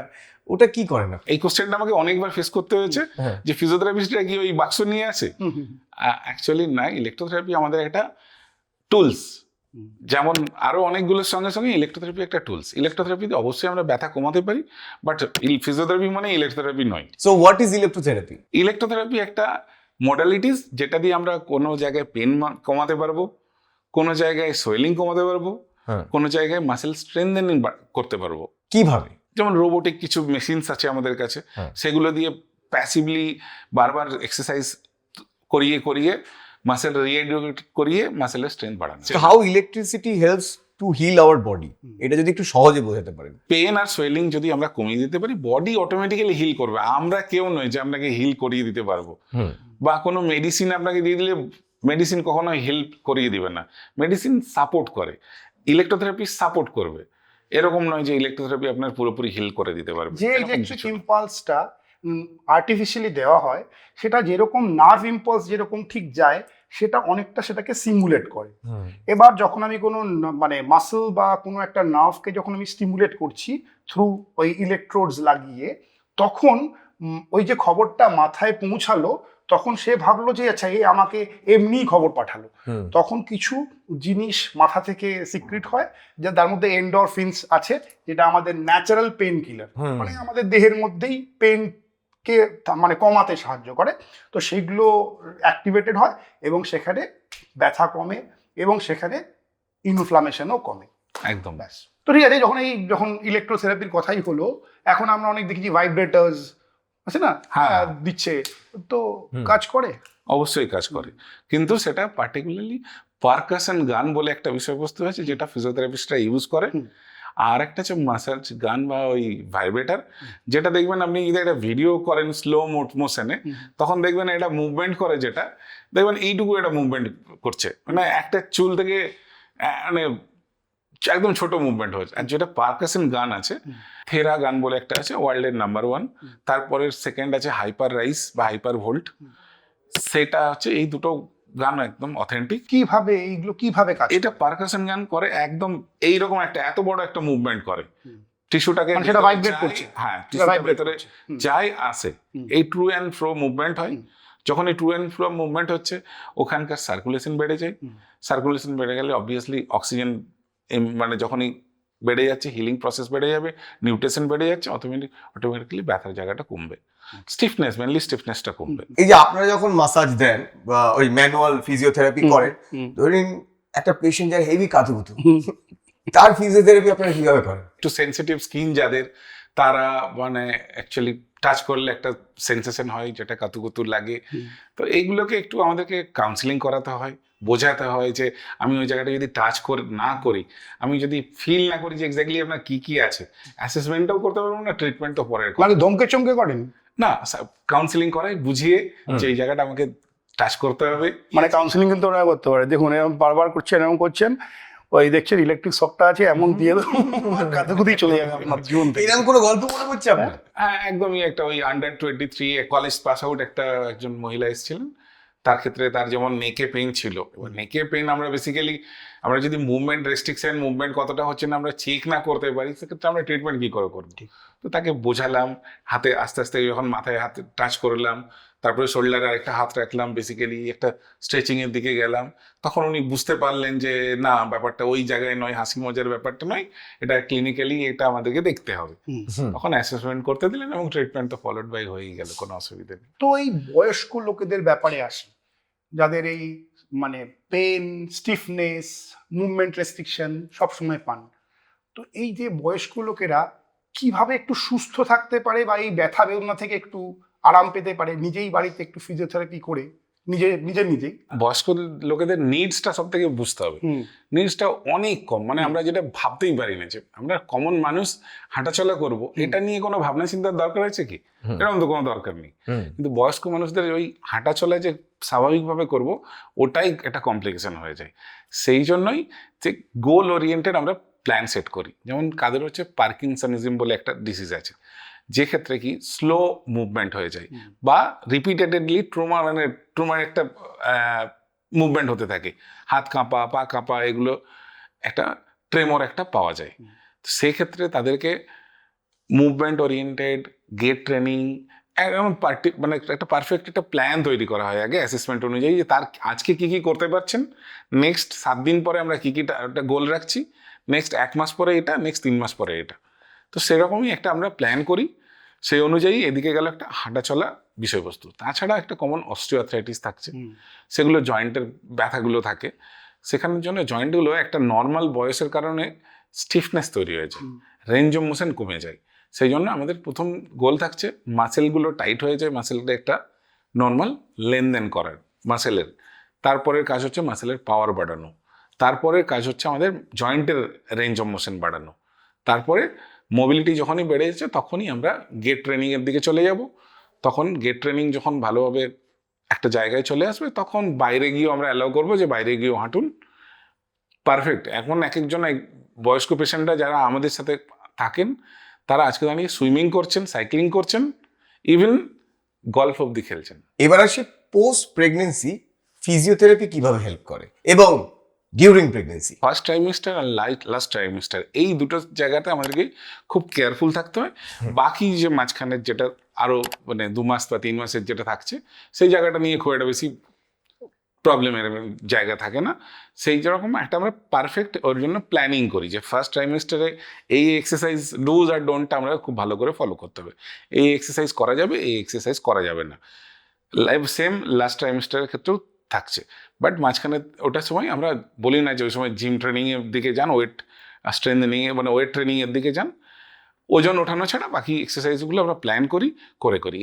ওটা কি করে না? এই কোশ্চেনটা আমাকে অনেকবার ফেস করতে হয়েছে হ্যাঁ। যে ফিজিওথেরাপিস্টরা কি ওই বাক্স নিয়ে আসে? হুম, হুম, অ্যাকচুয়ালি না, ইলেকট্রোথেরাপি আমাদের একটা টুলস। হুম। যেমন আরো অনেকগুলোর সঙ্গে সঙ্গে ইলেকট্রোথেরাপি একটা টুলস। ইলেকট্রোথেরাপিতে অবশ্যই আমরা ব্যথা কমাতে পারি, বাট ফিজিওথেরাপি মানে ইলেকট্রোথেরাপি নয়। So what is electrotherapy? Electrotherapy একটা মডালিটিস যেটা দিয়ে আমরা কোনো জায়গায় পেন কমাতে পারবো, কোনো জায়গায় সোয়েলিং কমাতে পারবো, হ্যাঁ। কোনো জায়গায় মাসেল স্ট্রেনথেনিং করতে পারবো। কিভাবে? যেমন রোবোটিক কিছু মেশিনস আছে আমাদের কাছে, হ্যাঁ। সেগুলো দিয়ে প্যাসিভলি বারবার এক্সারসাইজ করিয়ে করিয়ে মাসেল রিএডুকেট করিয়ে মাসেলের স্ট্রেংথ বাড়ানো। How electricity helps to heal our body, এটা যদি একটু সহজে বোঝাতে পারেন। পেন আর সোয়েলিং যদি আমরা কমিয়ে দিতে পারি, বডি অটোমেটিক্যালি হিল করবে। আমরা কেউ নয় যে আপনাকে হিল করিয়ে দিতে পারবো, বা কোনো মেডিসিন আপনাকে দিয়ে দিলে মেডিসিন কখনো হেল্প করিয়ে দিবে না। মেডিসিন সাপোর্ট করে, ইলেকট্রোথেরাপি সাপোর্ট করবে। এরকম নয় যে ইলেকট্রোথেরাপি আপনার পুরোপুরি হিল করে দিতে পারবে। যে এরকম ইলেকট্রিক কিছু না। ইম্পালসটা আর্টিফিশিয়ালি দেওয়া হয়, সেটা যেরকম নার্ভ ইম্পালস যেরকম ঠিক যায়, সেটা অনেকটা সেটাকে সিমুলেট করে। এবার যখন আমি কোনো মানে মাসল বা কোনো একটা নার্ভকে যখন আমি স্টিমুলেট করছি থ্রু ওই ইলেকট্রোডস লাগিয়ে, তখন ওই যে খবরটা মাথায় পৌঁছালো, তখন সে ভাবলো যে আচ্ছা এই আমাকে এমনিই খবর পাঠালো। তখন কিছু জিনিস মাথা থেকে সিক্রেট হয়, যে তার মধ্যে এন্ডরফিনস আছে, যেটা আমাদের ন্যাচারাল পেন কিলার, মানে আমাদের দেহের মধ্যেই পেনকে মানে কমাতে সাহায্য করে। তো সেগুলো অ্যাক্টিভেটেড হয় এবং সেখানে ব্যথা কমে এবং সেখানে ইনফ্লামেশনও কমে। একদম। ব্যাস। তো ঠিক আছে, যখন ইলেকট্রোথেরাপির কথাই হলো, এখন আমরা অনেক দেখেছি ভাইব্রেটার্স আছে না, হ্যাঁ। দিচ্ছে, তো কাজ করে। অবশ্যই কাজ করে, কিন্তু সেটা পার্টিকুলারলি পারকাশন গান বলে একটা বিষয়বস্তু আছে যেটা ফিজিওথেরাপিস্টরা ইউজ করে। আর একটা হচ্ছে মাসাজ গান বা ওই ভাইব্রেটার, যেটা দেখবেন আপনি যদি একটা ভিডিও করেন স্লো মোশনে, তখন দেখবেন এটা মুভমেন্ট করে, যেটা দেখবেন এইটুকু এটা মুভমেন্ট করছে, মানে একটা চুল থেকে মানে একদম ছোট মুভমেন্ট হচ্ছে। আর যেটা পারকাশন গান আছে, থেরা গান বলে একটা আছে, ওয়ার্ল্ডের নাম্বার 1। তারপরে সেকেন্ড আছে হাইপার রাইস বা হাইপার ভোল্ট, সেটা হচ্ছে এই দুটো গান একদম অথেন্টিক। কিভাবে এইগুলো কিভাবে কাজ এটা পারকাশন গান করে, একদম এইরকম একটা এত বড় একটা মুভমেন্ট করে টিস্যুটাকে, মানে সেটা ভাইব্রেট করছে। হ্যাঁ, সেটা টিস্যুটার vibrate ভেতরে করছে। যায় আসে, এই ট্রু অ্যান্ড ফ্রো মুভমেন্ট হয়। যখন এই ট্রু অ্যান্ড ফ্রো মুভমেন্ট হচ্ছে, ওখানকার সার্কুলেশন বেড়ে যায়। সার্কুলেশন বেড়ে গেলে অবভিয়াসলি অক্সিজেন মানে যখনই বেড়ে যাচ্ছে, হিলিং প্রসেস বেড়ে যাবে, নিউট্রিশন বেড়ে যাচ্ছে, অটোমেটিক্যালি ব্যথার জায়গাটা কমবে, স্টিফনেস, মেনলি স্টিফনেসটা কমবে। এই যে আপনারা যখন মাসাজ দেন বা ওই ম্যানুয়াল ফিজিওথেরাপি করেন, ধরেন একটা পেশেন্ট যার হেভি কাতুকুতু, তার ফিজিওথেরাপি আপনারা কিভাবে করেন? একটু সেন্সিটিভ স্কিন যাদের, তারা মানে অ্যাকচুয়ালি টাচ করলে একটা সেন্সেশন হয় যেটা কাতুকুতু লাগে। তো এইগুলোকে একটু আমাদেরকে কাউন্সিলিং করাতে হয়, বোঝাতে হয় যে আমি ওই জায়গাটা যদি টাচ না করি, আমি যদি ফিল না করি যে এক্স্যাক্টলি আপনার কি কি আছে, অ্যাসেসমেন্টটাও করতে পারবো না, ট্রিটমেন্টও পরে। মানে ধমকে চমকে করেন না, কাউন্সিলিং করাই, বুঝিয়ে যে এই জায়গাটা আমাকে টাচ করতে হবে। মানে কাউন্সিলিং কিন্তু ওরা করতে পারে, দেখুন এরকম বারবার করছেন, এরকম করছেন, ওই দেখছেন ইলেকট্রিক শকটা আছে, এমন দিয়ে কাতুকুতি চলে যাবে আপনার জীবন থেকে। এরকম কোনো গল্প মনে পড়ছে আপনার? হ্যাঁ, একদমই। একটা ওই আন্ডার 23 কলেজ পাস আউট একজন মহিলা এসেছিলেন। তার ক্ষেত্রে তার যেমন নেকে পেইন ছিল। এবার নেকে পেইন আমরা বেসিক্যালি আমরা যদি মুভমেন্ট রেস্ট্রিকশন, মুভমেন্ট কতটা হচ্ছে না আমরা চেক না করতে পারি, সেক্ষেত্রে আমরা ট্রিটমেন্ট কি করে করবো? তো তাকে বোঝালাম, হাতে আস্তে আস্তে যখন মাথায় হাত টাচ করলাম, তারপরে শোল্ডারে আরেকটা হাত রাখলাম, বেসিক্যালি একটা স্ট্রেচিং এর দিকে গেলাম, তখন উনি বুঝতে পারলেন যে না, ব্যাপারটা ওই জায়গায় নয়, হাসি মজার ব্যাপারটা নয়, এটা ক্লিনিক্যালি এটা আমাদেরকে দেখতে হবে। তখন অ্যাসেসমেন্ট করতে দিলেন এবং ট্রিটমেন্ট তো ফলোড বাই হয়েই গেল, কোনো অসুবিধা নেই। তো এই বয়স্ক লোকেদের ব্যাপারে আসি, যাদের এই মানে পেন, স্টিফনেস, মুভমেন্ট রেস্ট্রিকশন সবসময় পান, তো এই যে বয়স্ক লোকেরা কিভাবে একটু সুস্থ থাকতে পারে বা এই ব্যথা বেদনা থেকে একটু আরাম পেতে পারে, নিজেই বাড়িতে একটু ফিজিওথেরাপি করে নিজেই? বয়স্ক লোকেদের নিডসটা সব থেকে বুঝতে হবে। নিডসটা অনেক কম, মানে আমরা যেটা ভাবতেই পারি না, যে আমরা কমন মানুষ হাঁটাচলা করব, এটা নিয়ে কোনো ভাবনা চিন্তার দরকার আছে কি? এরকম তো কোনো দরকার নেই। কিন্তু বয়স্ক মানুষদের ওই হাঁটাচলা যে স্বাভাবিকভাবে করব, ওটাই একটা কমপ্লিকেশন হয়ে যায়। সেই জন্যই যে গোল ওরিয়েন্টেড আমরা প্ল্যান সেট করি। যেমন কাদের হচ্ছে পার্কিনসনিজম বলে একটা ডিজিজ আছে, যে ক্ষেত্রে কি স্লো মুভমেন্ট হয়ে যায় বা রিপিটেডলি ট্রমার একটা মুভমেন্ট হতে থাকে, হাত কাঁপা, পা কাঁপা, এগুলো একটা ট্রেমর একটা পাওয়া যায়। সেই ক্ষেত্রে তাদেরকে মুভমেন্ট ওরিয়েন্টেড, গেট ট্রেনিং, একদম মানে একটা পারফেক্ট একটা প্ল্যান তৈরি করা হয় আগে অ্যাসেসমেন্ট অনুযায়ী, যে তার আজকে কি কি করতে পারছেন, নেক্সট 7 দিন পরে আমরা কি কি একটা গোল রাখছি, নেক্সট 1 মাস পরে এটা, নেক্সট 3 মাস পরে এটা। তো সেরকমই একটা আমরা প্ল্যান করি, সেই অনুযায়ী এদিকে গেল একটা হাঁটা চলা বিষয়বস্তু। তাছাড়া একটা কমন অস্টিওআর্থ্রাইটিস থাকছে, সেগুলো জয়েন্টের ব্যথাগুলো থাকে, সেখানের জন্য জয়েন্টগুলো একটা নর্মাল বয়সের কারণে স্টিফনেস তৈরি হয়ে যায়, রেঞ্জ অফ মোশন কমে যায়। সেই জন্য আমাদের প্রথম গোল থাকছে মাসেলগুলো টাইট হয়ে যায়, মাসেলটা একটা নর্মাল লেনদেন করার মাসেলের। তারপরের কাজ হচ্ছে মাসেলের পাওয়ার বাড়ানো, তারপরের কাজ হচ্ছে আমাদের জয়েন্টের রেঞ্জ অফ মোশন বাড়ানো। তারপরে মোবিলিটি যখনই বেড়ে যাচ্ছে তখনই আমরা গেট ট্রেনিংয়ের দিকে চলে যাব। তখন গেট ট্রেনিং যখন ভালোভাবে একটা জায়গায় চলে আসবে, তখন বাইরে গিয়েও আমরা অ্যালাউ করবো যে বাইরে গিয়েও হাঁটুন। পারফেক্ট। এখন এক একজন বয়স্ক পেশেন্টরা যারা আমাদের সাথে থাকেন, তারা আজকে দাঁড়িয়ে সুইমিং করছেন, সাইক্লিং করছেন, ইভেন গলফ অবধি খেলছেন। এবার আসি পোস্ট প্রেগনেন্সি ফিজিওথেরাপি কিভাবে হেল্প করে, এবং ডিউরিং প্রেগনেন্সি। ফার্স্ট ট্রাইমেস্টার আর লাস্ট ট্রাইমেস্টার, এই দুটো জায়গাতে আমাদেরকে খুব কেয়ারফুল থাকতে হয়। বাকি যে মাঝখানের যেটা আরও মানে 2 মাস বা 3 মাসের যেটা থাকছে, সেই জায়গাটা নিয়ে খুব একটা বেশি প্রবলেমের জায়গা থাকে না। সেই যেরকম একটা আমরা পারফেক্ট ওর জন্য প্ল্যানিং করি যে ফার্স্ট ট্রাইমেস্টারে এই এক্সারসাইজ ডুজ আর ডোন্টটা আমরা খুব ভালো করে ফলো করতে হবে। এই এক্সারসাইজ করা যাবে, এই এক্সারসাইজ করা যাবে না। সেম লাস্ট ট্রাইমেস্টারের ক্ষেত্রেও থাকছে। বাট মাঝখানে ওটার সময় আমরা বলি না যে ওই সময় জিম ট্রেনিংয়ের দিকে যান, ওয়েট স্ট্রেন্থেনিংয়ে মানে ওয়েট ট্রেনিংয়ের দিকে যান। ওজন ওঠানো ছাড়া বাকি এক্সারসাইজগুলো আমরা প্ল্যান করি।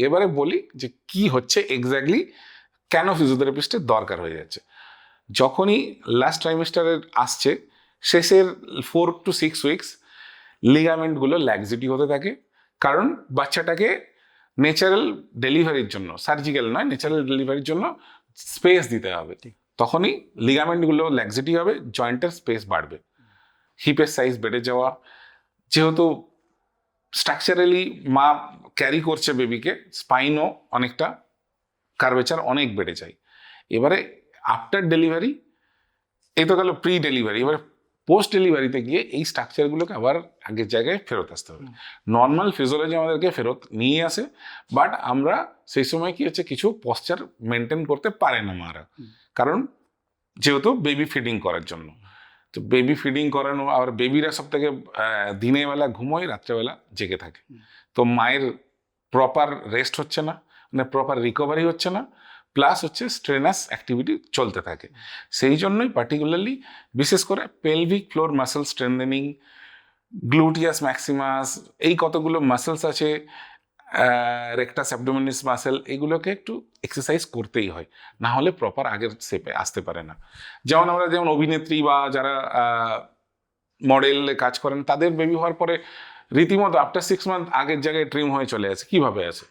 এবারে বলি যে কি হচ্ছে এক্স্যাক্টলি, কেন ফিজিওথেরাপিস্টের দরকার হয়ে যাচ্ছে। যখনই লাস্ট ট্রাইমেস্টারের আসছে, শেষের 4 to 6 উইকস লিগামেন্টগুলো ল্যাক্সিটি হতে থাকে, কারণ বাচ্চাটাকে ন্যাচারাল ডেলিভারির জন্য, সার্জিক্যাল নয়, ন্যাচারাল ডেলিভারির জন্য স্পেস দিতে হবে। তখনই লিগামেন্টগুলো ল্যাক্সিটি হবে, জয়েন্টের স্পেস বাড়বে, হিপের সাইজ বেড়ে যাওয়া। যেহেতু স্ট্রাকচারালি মা ক্যারি করছে বেবিকে, স্পাইনও অনেকটা কার্ভেচার অনেক বেড়ে যায়। এবারে আফটার ডেলিভারি, এই তো গেল প্রি ডেলিভারি, এবারে পোস্ট ডেলিভারিতে গিয়ে এই স্ট্রাকচারগুলোকে আবার আগের জায়গায় ফেরত আসতে হবে। নর্মাল ফিজিওলজি আমাদেরকে ফেরত নিয়ে আসে, বাট আমরা সেই সময় কি হচ্ছে কিছু পশ্চার মেনটেন করতে পারে না মারা, কারণ যেহেতু বেবি ফিডিং করার জন্য। তো বেবি ফিডিং করানো, আর বেবিরা সব থেকে দিনের বেলা ঘুমোয়, রাত্রেবেলা জেগে থাকে। তো মায়ের প্রপার রেস্ট হচ্ছে না, মানে প্রপার রিকভারি হচ্ছে না, প্লাস হচ্ছে স্ট্রেনাস অ্যাক্টিভিটি চলতে থাকে। সেই জন্যই পার্টিকুলারলি বিশেষ করে pelvic floor muscle strengthening, gluteus maximus, এই কতগুলো মাসেলস আছে, রেকটাস অ্যাবডোমিনিস মাসেল, এগুলোকে একটু এক্সারসাইজ করতেই হয়, না হলে প্রপার আগের শেপে আসতে পারে না। যেমন অভিনেত্রী বা যারা মডেলে কাজ করেন, তাদের বেবি হওয়ার পরে রীতিমতো আফটার 6 মান্থ আগের জায়গায় ট্রিম হয়ে চলে আসে। কিভাবে আসে?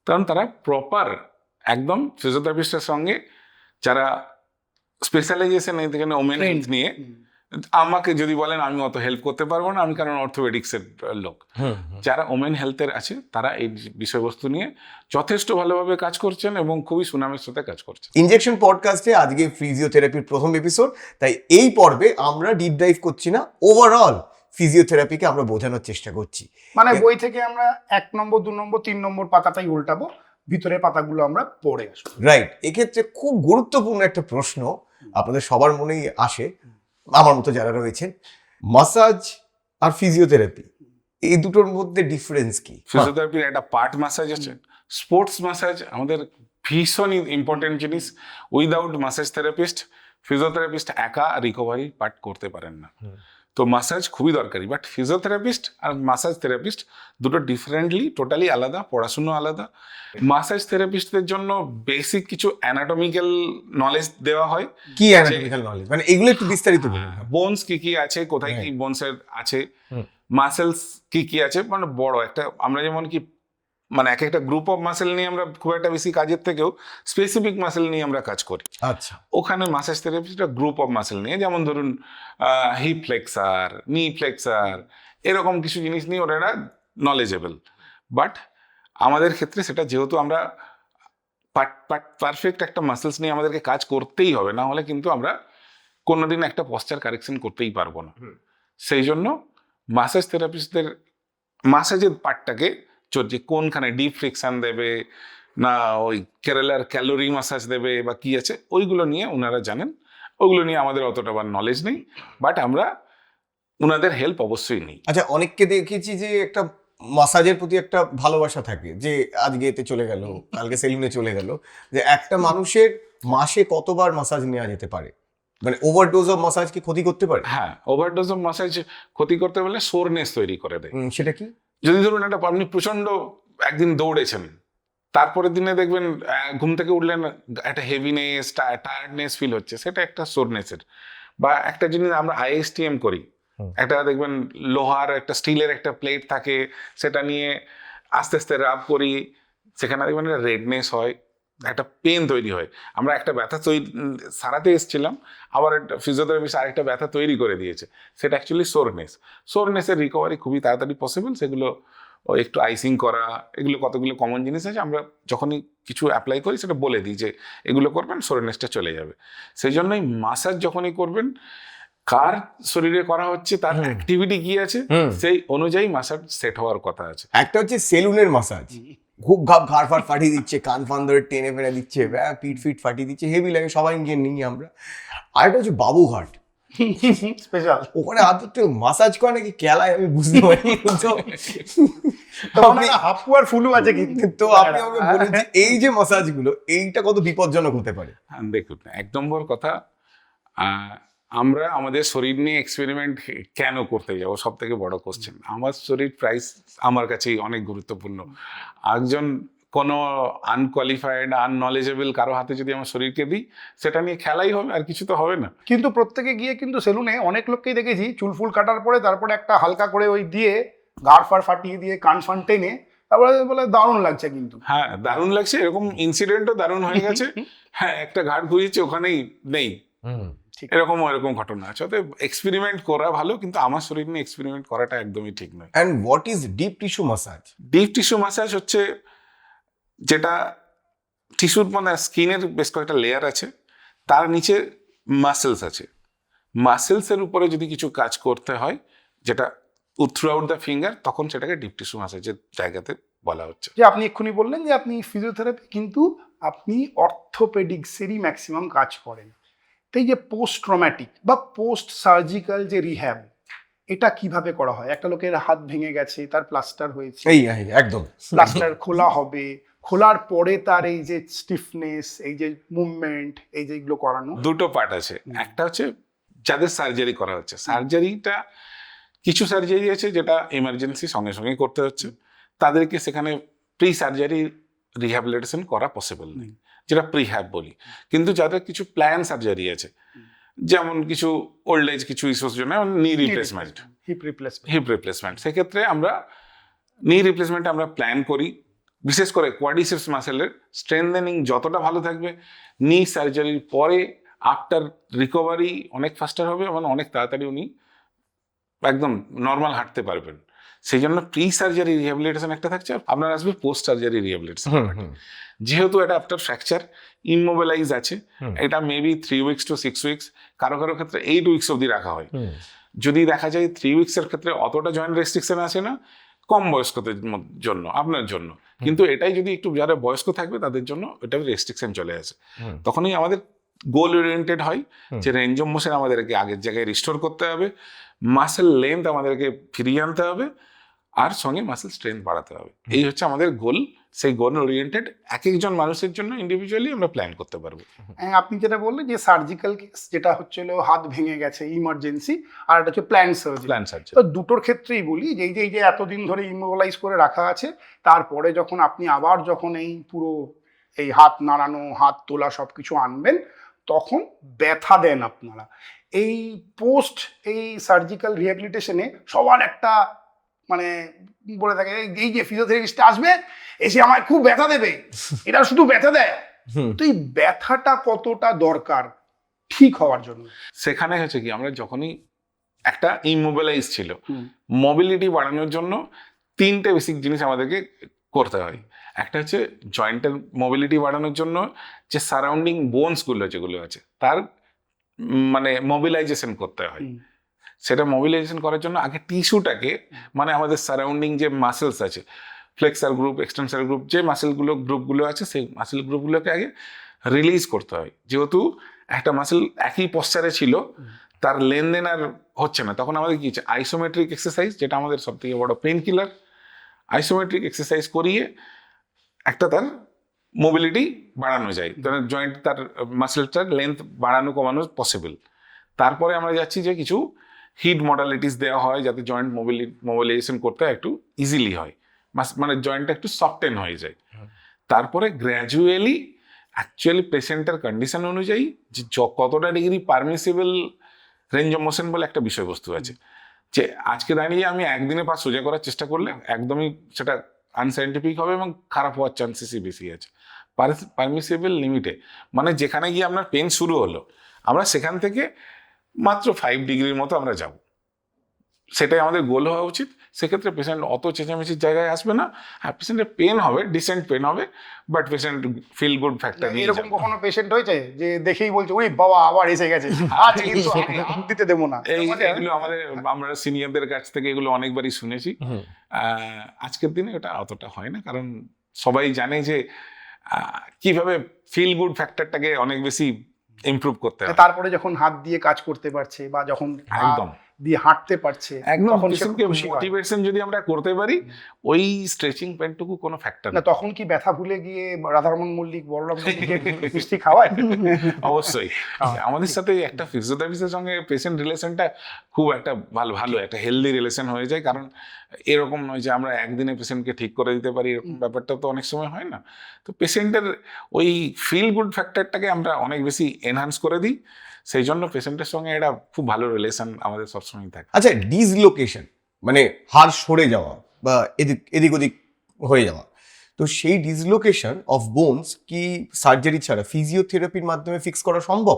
কারণ তারা প্রপার একদম ফিজিওথেরাপিস্টের সঙ্গে, যারা স্পেশালাইজেশন এখানে ওমেন হেলথ নিয়ে, আমাকে যদি বলেন আমি অত হেল্প করতে পারবো না, আমি কারণ অর্থোপেডিক্সের লোক। যারা ওমেন হেলথের আছে তারা এই বিষয়বস্তু নিয়ে যথেষ্ট ভালোভাবে কাজ করছেন এবং খুবই সুনামের সাথে কাজ করছেন। ইনজেকশন পডকাস্টে আজকে ফিজিওথেরাপির প্রথম এপিসোড, তাই এই পর্বে আমরা ডিপ ডাইভ করছি না, ওভারঅল ফিজিওথেরাপিকে আমরা বোঝানোর চেষ্টা করছি। মানে বই থেকে আমরা 1 নম্বর 2 নম্বর 3 নম্বর পাতাটাই উল্টাবো, ভিতরের পাতাগুলো আমরা পড়ে আসবো। রাইট। এক্ষেত্রে খুব গুরুত্বপূর্ণ একটা প্রশ্ন আপনাদের সবার মনেই আসে, আমার মতো যারা রয়েছেন, মাসাজ আর ফিজিওথেরাপি, এই দুটোর মধ্যে ডিফারেন্স কি? ফিজিওথেরাপির একটা পার্ট মাসাজ আছে, স্পোর্টস মাসাজ আমাদের ভীষণ ইম্পর্টেন্ট জিনিস। উইদাউট মাসাজ থেরাপিস্ট, ফিজিওথেরাপিস্ট একা রিকভারি পার্ট করতে পারেন না। তো মাসাজ খুবই দরকারি, বাট ফিজিওথেরাপিস্ট আর মাসাজ থেরাপিস্ট দুটো ডিফারেন্টলি, টোটালি আলাদা, পড়াশুনো আলাদা। মাসাজ থেরাপিস্টদের জন্য বেসিক কিছু অ্যানাটমিক্যাল নলেজ দেওয়া হয়। কি অ্যানাটমিক্যাল নলেজ, মানে এগুলো একটু বিস্তারিত বলুন। বোনস কি কি আছে, কোথায় কি বোনসের আছে, মাসেলস কি কি আছে, মানে বড় একটা, আমরা যেমন কি মানে এক একটা গ্রুপ অফ মাসেল নিয়ে আমরা খুব একটা বেশি কাজের থেকেও স্পেসিফিক মাসেল নিয়ে আমরা কাজ করি। আচ্ছা, ওখানে মাসাজ থেরাপিস্টরা গ্রুপ অফ মাসেল নিয়ে, যেমন ধরুন হিপ ফ্লেক্সার, নি ফ্লেক্সার, এরকম কিছু জিনিস নিয়ে ওরা নলেজেবল। বাট আমাদের ক্ষেত্রে সেটা যেহেতু আমরা পারফেক্ট একটা মাসেলস নিয়ে আমাদেরকে কাজ করতেই হবে, না হলে কিন্তু আমরা কোনোদিন একটা পশ্চার কারেকশন করতেই পারবো না। সেই জন্য মাসাজ থেরাপিস্টদের মাসাজের পার্টটাকে চলছে, কোনখানে ডিপ ফ্রিকশন দেবে না ওই কেরালার ক্যালোরি মাসাজ দেবে বা কি আছে, ওইগুলো নিয়ে ওনারা জানেন। ওগুলো নিয়ে আমাদের অতটা নলেজ নেই, বাট আমরা ওনাদের হেল্প অবশ্যই নিই। আচ্ছা, অনেককে দেখেছি যে একটা মাসাজের প্রতি একটা ভালোবাসা থাকে, যে আজকে এতে চলে গেল, কালকে সেলুনে চলে গেল, যে একটা মানুষের মাসে কতবার মাসাজ নেওয়া যেতে পারে, মানে ওভারডোজ অফ মাসাজ কি ক্ষতি করতে পারে? হ্যাঁ, ওভারডোজ অফ মাসাজ ক্ষতি করতে বলে সোরনেস তৈরি করে দেয়। সেটা কি? যদি ধরুন আপনি প্রচন্ড একদিন দৌড়েছেন, তারপরের দিনে দেখবেন ঘুম থেকে উঠলেন একটা হেভিনেস, টায়ার্ডনেস ফিল হচ্ছে, সেটা একটা সোরনেসের। বা একটা জিনিস আমরা আইএসটিএম করি, একটা দেখবেন লোহার একটা স্টিলের একটা প্লেট থাকে, সেটা নিয়ে আস্তে আস্তে রাব করি, সেখানে দেখবেন একটা রেডনেস হয়, একটা পেন তৈরি হয়। আমরা একটা ব্যথা সারাতে এসেছিলাম, আবার একটা ফিজিওথেরাপিস্ট আরেকটা ব্যথা তৈরি করে দিয়েছে, সেটা অ্যাকচুয়ালি সোরনেসের রিকভারি খুবই তাড়াতাড়ি পসিবল। সেগুলো একটু আইসিং করা, এগুলো কতগুলো কমন জিনিস আছে, আমরা যখনই কিছু অ্যাপ্লাই করি সেটা বলে দিই যে এগুলো করবেন, সোরনেসটা চলে যাবে। সেই জন্যই মাসাজ যখনই করবেন, কার শরীরে করা হচ্ছে, তার অ্যাক্টিভিটি কি আছে, সেই অনুযায়ী মাসাজ সেট হওয়ার কথা আছে। একটা হচ্ছে সেলুনের মাসাজ, খুব ঘাড় ফাড় ফাটিয়ে দিচ্ছে, কান ফান ধরে টেনে ফেলে দিচ্ছে, পিঠ ফিট ফাটিয়ে দিচ্ছে, হেভি লাগে, সবাই গিয়ে নিই আমরা। আরেকটা হচ্ছে বাবুঘাট স্পেশাল, ওখানে আদতে মাসাজ করে নাকি কেলায়, আমি বুঝতে পারিনি। তো হাফু আর ফুলু আছে কিন্তু। তো আপনি আমাকে বলুন যে এই যে মাসাজগুলো, এইটা কত বিপজ্জনক হতে পারে? দেখুন, এক নম্বর কথা, আমরা আমাদের শরীর নিয়ে এক্সপেরিমেন্ট কেন করতে যাবো, সব থেকে বড় কোশ্চেন। আমার শরীর প্রাইস আমার কাছেই অনেক গুরুত্বপূর্ণ। একজন কোনো আনকোয়ালিফাইড, আননলেজেবল কারো হাতে যদি আমার শরীরকে দিই, সেটা নিয়ে খেলাই হবে, আর কিছু তো হবে না। কিন্তু প্রত্যেকে গিয়ে কিন্তু সেলুনে অনেক লোককেই দেখেছি চুল ফুল কাটার পরে তারপরে একটা হালকা করে ওই দিয়ে গাড় ফাড় ফাটিয়ে দিয়ে কান ফান টেনে তারপরে বলে দারুণ লাগছে কিন্তু। হ্যাঁ, দারুণ লাগছে, এরকম ইনসিডেন্টও দারুণ হয়ে গেছে। হ্যাঁ, একটা ঘাট ঘুরিয়েছে, ওখানেই নেই, এরকম ঘটনা আছে। অতএব এক্সপেরিমেন্ট করা ভালো, কিন্তু আমার শরীর নিয়ে এক্সপেরিমেন্ট করাটা একদমই ঠিক নয়। And what is deep tissue massage? Deep tissue massage হচ্ছে যেটা টিস্যুর স্কিনের বেশ কয়েকটা লেয়ার আছে, তার নিচে মাসেলস আছে, মাসেলসের উপরে যদি কিছু কাজ করতে হয়, যেটা থ্রু আউট দ্য ফিঙ্গার, তখন সেটাকে ডিপ টিস্যু মাসাজের জায়গাতে বলা হচ্ছে। যে আপনি এক্ষুনি বললেন যে আপনি ফিজিওথেরাপি, কিন্তু আপনি অর্থোপেডিক্সেরই ম্যাক্সিমাম কাজ করেন। তাই যে পোস্ট ট্রমাটিক বা পোস্ট সার্জিক্যাল যে রিহ্যাব, এটা কিভাবে করা হয়? একটা লোকের হাত ভেঙে গেছে, তার প্লাস্টার হয়েছে, এই একদম প্লাস্টার খোলা হবে, খোলার পরে তার এই যে স্টিফনেস, এই যে মুভমেন্ট, এই যে এগুলো করানো। দুটো পার্ট আছে। একটা হচ্ছে যাদের সার্জারি করা হচ্ছে, সার্জারিটা কিছু সার্জারি আছে যেটা এমার্জেন্সি সঙ্গে সঙ্গে করতে হচ্ছে, তাদেরকে সেখানে প্রি সার্জারি রিহ্যাবিলিটেশন করা পসিবল নেই, যেটা প্রিহ্যাব বলি। কিন্তু যাদের কিছু প্ল্যান সার্জারি আছে, যেমন কিছু ওল্ড এজ কিছু ইস্যুর জন্য নি রিপ্লেসমেন্ট, হিপ রিপ্লেসমেন্ট, সেক্ষেত্রে আমরা নি রিপ্লেসমেন্ট আমরা প্ল্যান করি। বিশেষ করে কোয়াড্রিসেপস মাসেলের স্ট্রেংথেনিং যতটা ভালো থাকবে, নি সার্জারির পরে আফটার রিকভারি অনেক ফাস্টার হবে এবং অনেক তাড়াতাড়ি উনি একদম নর্মাল হাঁটতে পারবেন। সেই জন্য প্রি সার্জারি রিহ্যাবিলিটেশন একটা থাকছে, আপনার আসবে পোস্ট সার্জারি রিহ্যাবিলিটেশন। যেহেতু এটা আফটার ফ্র্যাকচার ইমোবিলাইজ আছে, এটা মেবি 3 weeks to 6 weeks, কারো কারো ক্ষেত্রে 8 weeks অবধি রাখা হয়। যদি দেখা যায় 3 weeks এর ক্ষেত্রে অতটা জয়েন্ট রেস্ট্রিকশন আসে না কম বয়স্কদের জন্য, আপনার জন্য। কিন্তু এটাই যদি একটু যারা বয়স্ক থাকবে তাদের জন্য এটা রেস্ট্রিকশন চলে আসে। তখনই আমাদের গোল ওরিয়েন্টেড হয় যে রেঞ্জ অফ মোশন আমাদেরকে আগের জায়গায় রিস্টোর করতে হবে, মাসেল লেন্থ আমাদেরকে ফিরিয়ে আনতে হবে, আর সঙ্গে মাসেল স্ট্রেংথ বাড়াতে হবে। এই হচ্ছে আমাদের গোল। সেই গোল ওরিয়েন্টেড এক একজন মানুষের জন্য ইন্ডিভিজুয়ালি আমরা প্ল্যান করতে পারবো। আপনি যেটা বললেন যে সার্জিক্যাল কেস, যেটা হচ্ছে হাত ভেঙে গেছে ইমার্জেন্সি, আর এটা হচ্ছে প্ল্যান সার্জারি। তো দুটোর ক্ষেত্রেই বলি যে এই যে এতদিন ধরে ইমোবিলাইজ করে রাখা আছে, তারপরে যখন আপনি আবার যখন এই পুরো এই হাত নাড়ানো, হাত তোলা সবকিছু আনবেন, তখন ব্যথা দেন আপনারা। এই পোস্ট এই সার্জিক্যাল রিহ্যাবিলিটেশনে সবার একটা বলে থাকে এই যে ফিজিওথেরাপিস্ট আসবে, এসে আমায় খুব ব্যথা দেবে, এটা শুধু ব্যথা দেয়। তো এই ব্যথাটা কতটা দরকার ঠিক হওয়ার জন্য? সেখানে হচ্ছে কি, আমরা যখনই একটা ইমোবিলাইজ ছিল, মোবিলিটি বাড়ানোর জন্য 3টে বেসিক জিনিস আমাদেরকে করতে হয়। একটা হচ্ছে জয়েন্টের মোবিলিটি বাড়ানোর জন্য যে সারাউন্ডিং বোনসগুলো যেগুলো আছে তার মোবিলাইজেশন করতে হয়। সেটা মোবিলাইজেশন করার জন্য আগে টিস্যুটাকে, মানে আমাদের সারাউন্ডিং যে মাসেলস আছে, ফ্লেক্সার গ্রুপ, এক্সটেন্সার গ্রুপ, যে গ্রুপগুলো আছে, সেই মাসেল গ্রুপগুলোকে আগে রিলিজ করতে হয়। যেহেতু একটা মাসেল একই পশ্চারে ছিল, তার লেনদেন আর হচ্ছে না, তখন আমাদের কি হচ্ছে, আইসোমেট্রিক এক্সারসাইজ, যেটা আমাদের সব থেকে বড় পেন কিলার, আইসোমেট্রিক এক্সারসাইজ করিয়ে একটা তার মোবিলিটি বাড়ানো যায়, তার জয়েন্ট, তার মাসেলটার লেন্থ বাড়ানো কমানো পসিবল। তারপরে আমরা যাচ্ছি যে কিছু হিট মডালিটিস দেওয়া হয় যাতে জয়েন্ট মোবিলাইজেশন করতে একটু ইজিলি হয়, মানে জয়েন্টটা একটু সফটেন হয়ে যায়। তারপরে গ্র্যাজুয়ালি অ্যাকচুয়ালি পেশেন্টের কন্ডিশন অনুযায়ী যে কতটা degree permissible range of motion বলে একটা বিষয়বস্তু আছে, যে আজকে দাঁড়িয়ে আমি একদিনে পা সোজা করার চেষ্টা করলে একদমই সেটা আনসাইন্টিফিক হবে এবং খারাপ হওয়ার চান্সেসই বেশি আছে। পারমিসিবল লিমিটে, মানে যেখানে গিয়ে আপনার পেন শুরু হলো, আমরা সেখান থেকে মাত্র 5 ডিগ্রির মতো আমরা যাব, সেটাই আমাদের গোল হওয়া উচিত। সেক্ষেত্রে পেশেন্ট অত চেঁচামেচির জায়গায় আসবে না। হ্যাঁ, পেশেন্টের পেন হবে, ডিসেন্ট পেন হবে, but patient feel good factor নিয়ে এরকম যাবে। কখনো পেশেন্ট হয়েছে যে দেখেই বলছে ওই বাবা আবার এসে গেছে, আজ কিন্তু হাত দিতে দেবো না? এগুলো আমরা সিনিয়রদের কাছ থেকে এগুলো অনেকবারই শুনেছি। আজকের দিনে ওটা অতটা হয় না, কারণ সবাই জানে যে কিভাবে ফিল গুড ফ্যাক্টরটাকে অনেক বেশি ইমপ্রুভ করতে হয়। তারপরে যখন হাত দিয়ে কাজ করতে পারছে বা যখন একদম দিয়ে হাঁটতে পারছে, একদম তখন সে পেশেন্টকে খুশি হয়। মোটিভেশন যদি আমরা করতে পারি, ওই স্ট্রেচিং পেনটুকু কোনো ফ্যাক্টর না, তখন কি ব্যথা ভুলে গিয়ে রাধারমন মল্লিক, বলরাম মল্লিকের মিষ্টি খাওয়ায়? অবশ্যই। আমাদের সাথে একটা ফিজিওথেরাপিস্টের সঙ্গে পেশেন্ট রিলেশনটা খুব একটা ভালো একটা হেলদি রিলেশন হয়ে যায়, কারণ এরকম নয় যে আমরা একদিনে পেশেন্টকে ঠিক করে দিতে পারি, এরকম ব্যাপারটা তো অনেক সময় হয় না। তো পেশেন্টের ওই ফিল গুড ফ্যাক্টরটাকে আমরা অনেক বেশি এনহান্স করে দিই, সেই জন্য পেশেন্টের সঙ্গে এটা খুব ভালো রিলেশন আমাদের সবসময় থাকে। আচ্ছা, ডিসলোকেশন মানে হাড় সরে যাওয়া বা এদিক ওদিক হয়ে যাওয়া, তো সেই ডিসলোকেশন অফ বোনস কি সার্জারি ছাড়া ফিজিওথেরাপির মাধ্যমে ফিক্স করা সম্ভব?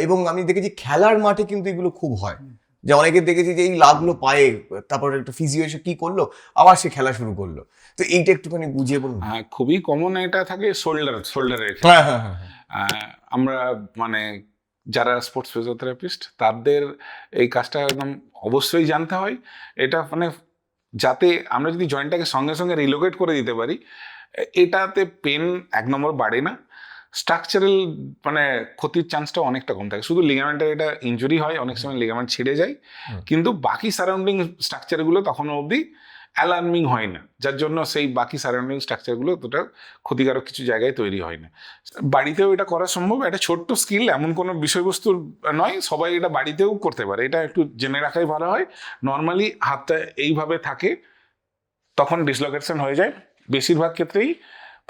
এবং আমি দেখেছি খেলার মাঠে কিন্তু এগুলো খুব হয়, যে অনেকে দেখেছি যে এই লাগলো পায়ে, তারপর একটা ফিজিও এসে কি করলো, আবার সে খেলা শুরু করলো। তো এইটা একটুখানি বুঝিয়ে বলুন। খুবই কমন এটা থাকে শোল্ডারের। হ্যাঁ। আমরা মানে যারা স্পোর্টস ফিজিওথেরাপিস্ট, তাদের এই কাজটা একদম অবশ্যই জানতে হয়। এটা মানে যাতে আমরা যদি জয়েন্টটাকে সঙ্গে সঙ্গে রিলোকেট করে দিতে পারি, এটাতে পেন 1 নম্বর বাড়ে না, স্ট্রাকচারাল মানে ক্ষতির চান্সটা অনেকটা কম থাকে। শুধু লিগামেন্টের এটা ইনজুরি হয়, অনেক সময় লিগামেন্ট ছিঁড়ে যায়, কিন্তু বাকি সারাউন্ডিং স্ট্রাকচারগুলো তখনও অবধি অ্যালার্মিং হয় না, যার জন্য সেই বাকি সারাউন্ডিং স্ট্রাকচারগুলো অতটা ক্ষতিকারক কিছু জায়গায় তৈরি হয় না। বাড়িতেও এটা করা সম্ভব, একটা ছোট্ট স্কিল, এমন কোনো বিষয়বস্তু নয়, সবাই এটা বাড়িতেও করতে পারে। এটা একটু জেনে রাখাই ভালো হয়। নর্মালি হাতটা এইভাবে থাকে, তখন ডিসলোকেশন হয়ে যায়, বেশিরভাগ ক্ষেত্রেই